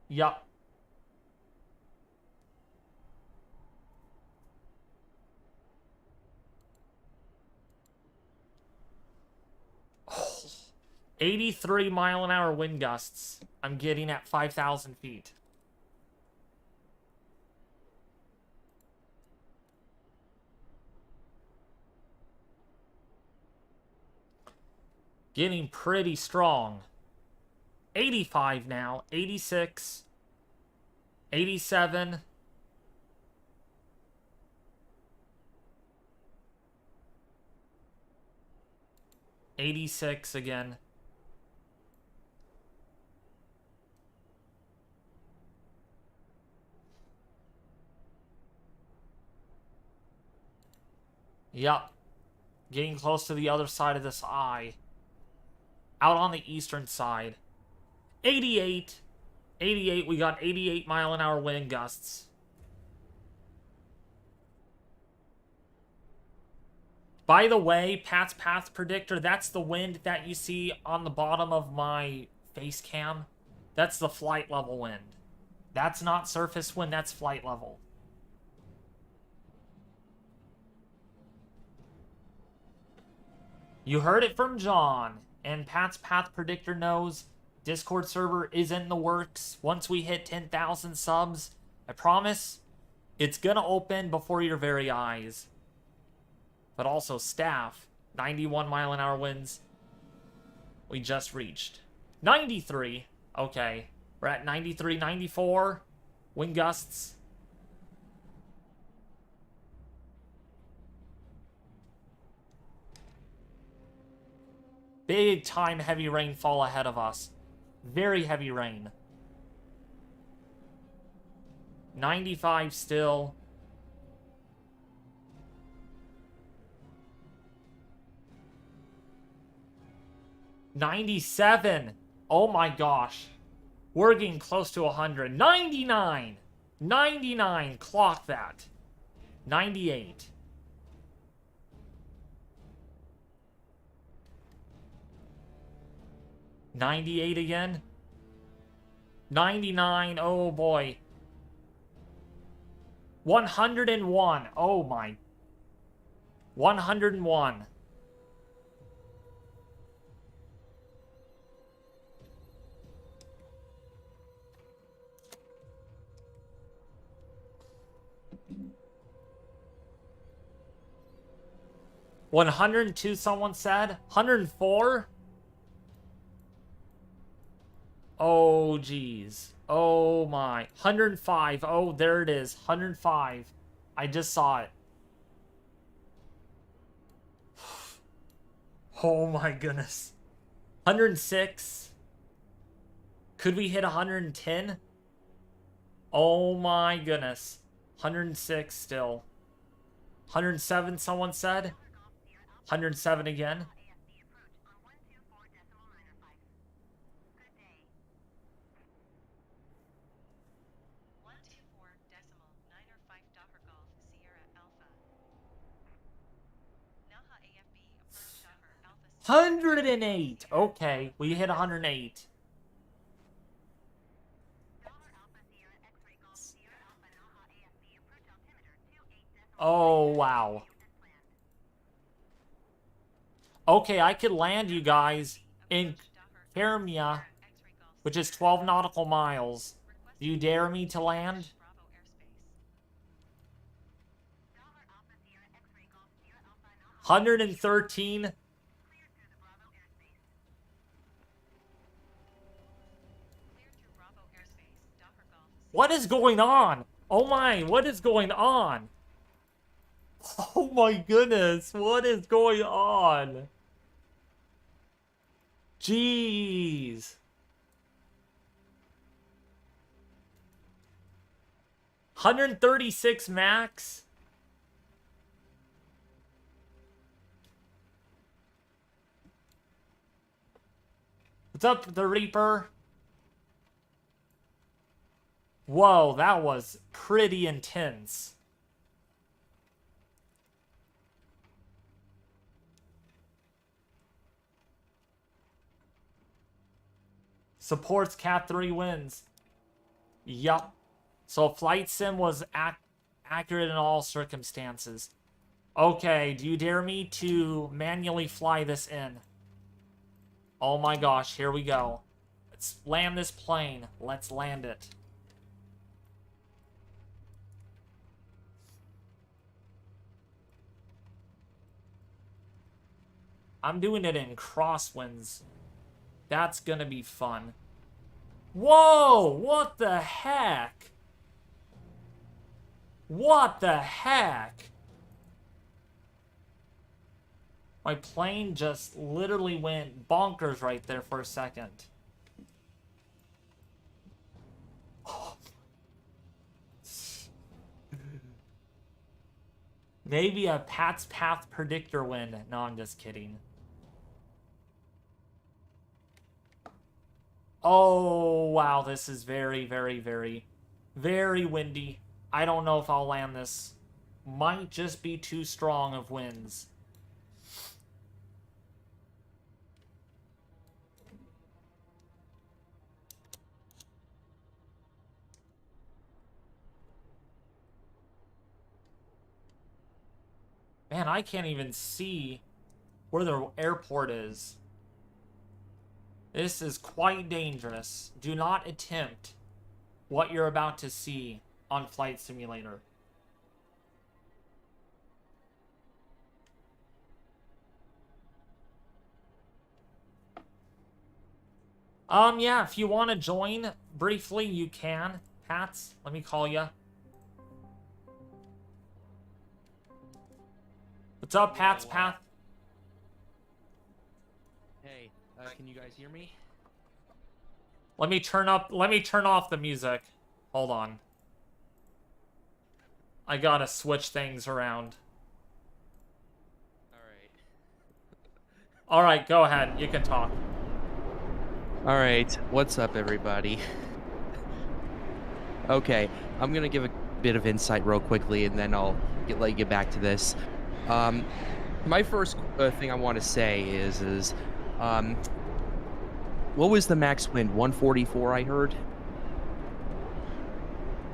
Yup. Oh, 83 mile an hour wind gusts. I'm getting at 5,000 feet. Getting pretty strong. 85 now, 86, 87, 86 again. Yup. Getting close to the other side of this eye. Out on the eastern side. 88. 88. We got 88 mile an hour wind gusts. By the way, Pat's Path Predictor, that's the wind that you see on the bottom of my face cam. That's the flight level wind. That's not surface wind, that's flight level. You heard it from John, and Pat's Path Predictor knows Discord server is in the works. Once we hit 10,000 subs, I promise, it's gonna open before your very eyes. But also staff, 91 mile an hour winds. We just reached 93. Okay, we're at 93, 94 wind gusts. Big time heavy rainfall ahead of us. Very heavy rain. 95 still. 97. Oh my gosh. We're getting close to 100. 99. 99. Clock that. 98. $98 again. 99. Oh boy. 101. Oh my. 101. $102, someone said. 104? Oh, geez. Oh, my. 105. Oh, there it is. 105. I just saw it. Oh, my goodness. 106. Could we hit 110? Oh, my goodness. 106 still. 107, someone said. 107 again. Docker Golf Sierra Alpha. Naha AFB approach Docker Alpha. 108. Okay, we hit 108. Oh, wow. Okay, I could land you guys in Hermia, which is 12 nautical miles. Do you dare me to land? 113. What is going on? Oh my, what is going on? Oh my goodness, what is going on? Jeez. $136 max. What's up, the Reaper? Whoa, that was pretty intense. Supports Cat 3 wins. Yup. So Flight Sim was accurate in all circumstances. Okay, do you dare me to manually fly this in? Oh my gosh, here we go. Let's land this plane. Let's land it. I'm doing it in crosswinds. That's gonna be fun. Whoa! What the heck? What the heck? My plane just literally went bonkers right there for a second. Maybe a Pat's Path predictor wind. No, I'm just kidding. Oh, wow, this is very, very, very, very windy. I don't know if I'll land this. Might just be too strong of winds. Man, I can't even see where the airport is. This is quite dangerous. Do not attempt what you're about to see on Flight Simulator. Yeah, if you want to join briefly, you can. Pats, let me call ya. What's up, Pat's Path? Hey, can you guys hear me? Let me turn off the music. Hold on. I gotta switch things around. Alright. Alright, go ahead. You can talk. All right, what's up, everybody? Okay, I'm gonna give a bit of insight real quickly, and then let you get back to this. Um, my first thing I want to say is, um, what was the max wind? 144, I heard.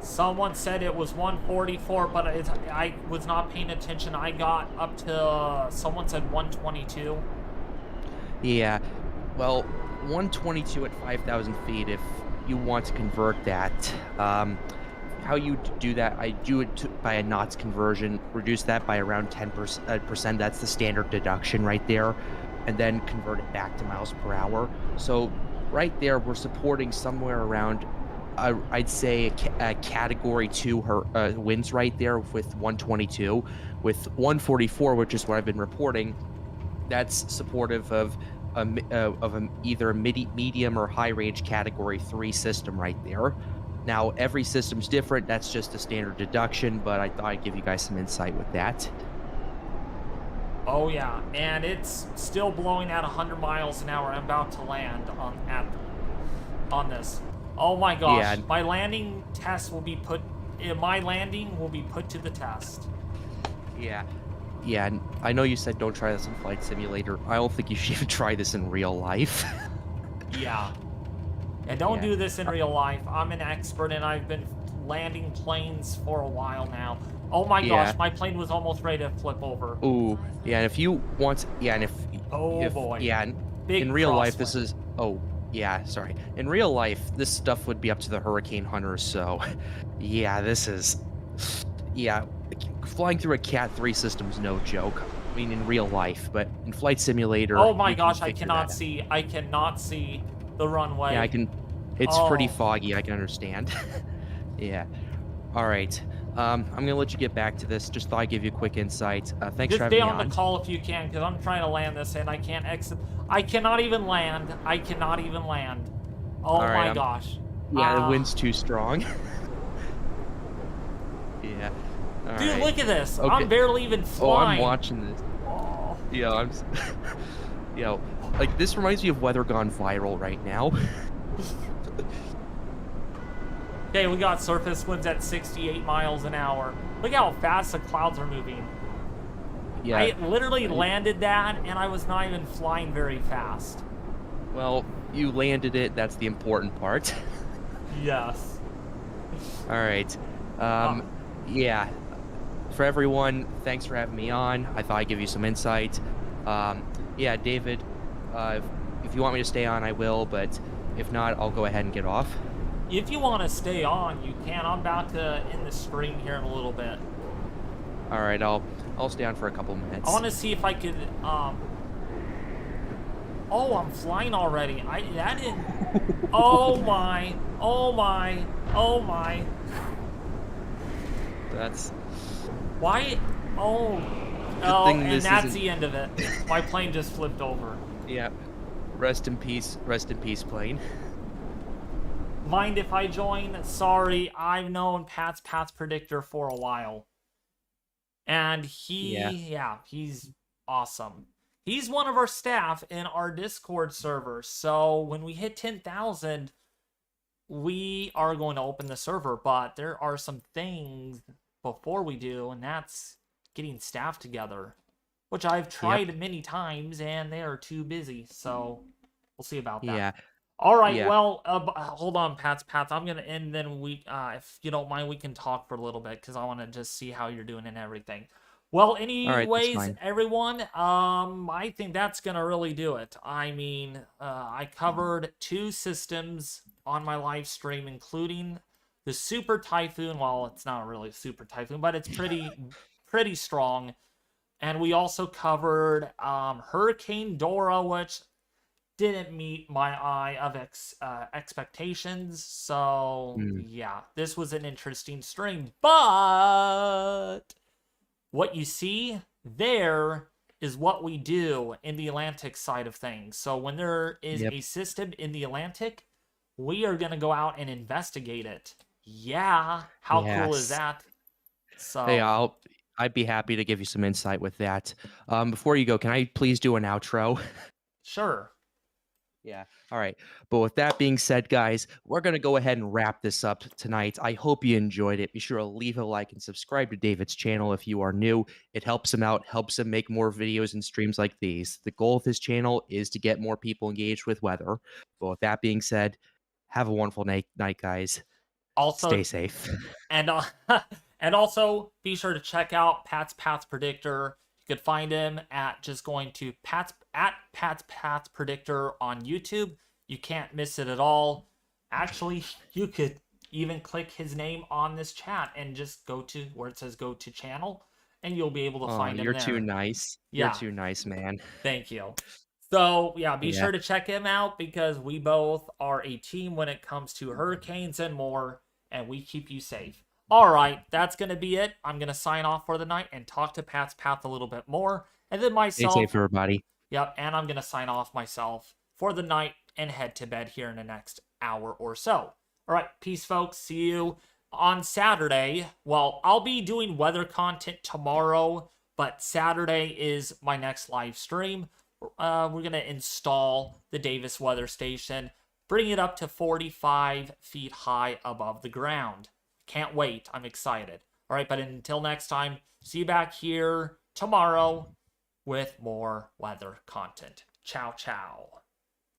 Someone said it was 144, but I was not paying attention. I got up to, someone said 122. Yeah, well, 122 at 5,000 feet. If you want to convert that, how you do that, I do it by a knots conversion, reduce that by around 10%. That's the standard deduction right there, and then convert it back to miles per hour. So right there, we're supporting somewhere around, I'd say a category 2 winds right there with 122. With 144, which is what I've been reporting, that's supportive of either a medium or high range category 3 system right there. Now, every system's different. That's just a standard deduction, but I thought I'd give you guys some insight with that. Oh yeah, and it's still blowing at 100 miles an hour. I'm about to land on this. Oh my gosh, Yeah. my landing will be put to the test. Yeah. Yeah, and I know you said don't try this in Flight Simulator. I don't think you should even try this in real life. Yeah. And don't Yeah. do this in real life. I'm an expert and I've been landing planes for a while now. Oh my Yeah. gosh, my plane was almost ready to flip over. Ooh, yeah, and if you want, yeah, and Oh boy. yeah, Big in real life, this crosswind. is, oh, yeah, sorry. In real life, this stuff would be up to the hurricane hunters, so, yeah, this is, yeah, flying through a Cat 3 system's no joke. I mean, in real life, but in Flight Simulator, Oh my you can gosh, I figure cannot that out. see. I cannot see the runway. Yeah, it's pretty Oh. foggy, I can understand. Yeah. All right. I'm gonna let you get back to this. Just thought I'd give you a quick insight. Thanks Just for having stay me on the on. call if you can, because I'm trying to land this and I can't exit. I cannot even land. I cannot even land. Oh All right, my gosh. yeah, the wind's too strong. Yeah. All Dude, right. look at this. Okay. I'm barely even Oh, flying. I'm watching this. Oh. Yeah, like this reminds me of Weather Gone Viral right now. Okay, we got surface winds at 68 miles an hour. Look how fast the clouds are moving. Yeah. I literally landed that, and I was not even flying very fast. Well, you landed it. That's the important part. Yes. All right. Yeah. For everyone, thanks for having me on. I thought I'd give you some insight. Yeah, David, if you want me to stay on, I will, but if not, I'll go ahead and get off. If you want to stay on, you can. I'm about to end the stream here in a little bit. All right, I'll stay on for a couple minutes. I want to see if I could, Oh, I'm flying already. That didn't... Oh my. Oh my. Oh my. That's... Why? Oh. Good Oh, thing and this that's isn't- the end of it. My plane just flipped over. Yeah. Rest in peace, plane. Mind if I join? Sorry, I've known Pat's Path Predictor for a while. And he's awesome. He's one of our staff in our Discord server. So when we hit 10,000, we are going to open the server. But there are some things before we do, and that's getting staff together, which I've tried many times, and they are too busy. So we'll see about that. Yeah. All right, Yeah. well, hold on, Pats. I'm going to end, then if you don't mind, we can talk for a little bit, because I want to just see how you're doing and everything. Well, anyways, fine. everyone, I think that's going to really do it. I mean, I covered 2 systems on my live stream, including the Super Typhoon. Well, it's not really a Super Typhoon, but it's pretty strong. And we also covered Hurricane Dora, which didn't meet my eye of expectations. So yeah, this was an interesting stream. But what you see there is what we do in the Atlantic side of things. So when there is a system in the Atlantic, we are going to go out and investigate it. Yeah, how cool is that? So Hey, I'd be happy to give you some insight with that. Before you go, can I please do an outro? Sure. Yeah. All right. But with that being said, guys, we're going to go ahead and wrap this up tonight. I hope you enjoyed it. Be sure to leave a like and subscribe to David's channel if you are new. It helps him out, helps him make more videos and streams like these. The goal of his channel is to get more people engaged with weather. But with that being said, have a wonderful night, guys. Also, Stay safe. and and also be sure to check out Pat's Path Predictor. You could find him at just going to Pat's Path Predictor on YouTube. You can't miss it at all. Actually, you could even click his name on this chat and just go to where it says go to channel, and you'll be able to find him You're there. too nice. Yeah. You're too nice, man. Thank you. So, yeah, be Yeah. sure to check him out because we both are a team when it comes to hurricanes and more, and we keep you safe. All right, that's going to be it. I'm going to sign off for the night and talk to Pat's Path a little bit more, and then Stay myself. safe, everybody. Yep, and I'm going to sign off myself for the night and head to bed here in the next hour or so. All right, peace, folks. See you on Saturday. Well, I'll be doing weather content tomorrow, but Saturday is my next live stream. We're going to install the Davis weather station, bring it up to 45 feet high above the ground. Can't wait. I'm excited. All right, but until next time, see you back here tomorrow with more weather content. Ciao, ciao.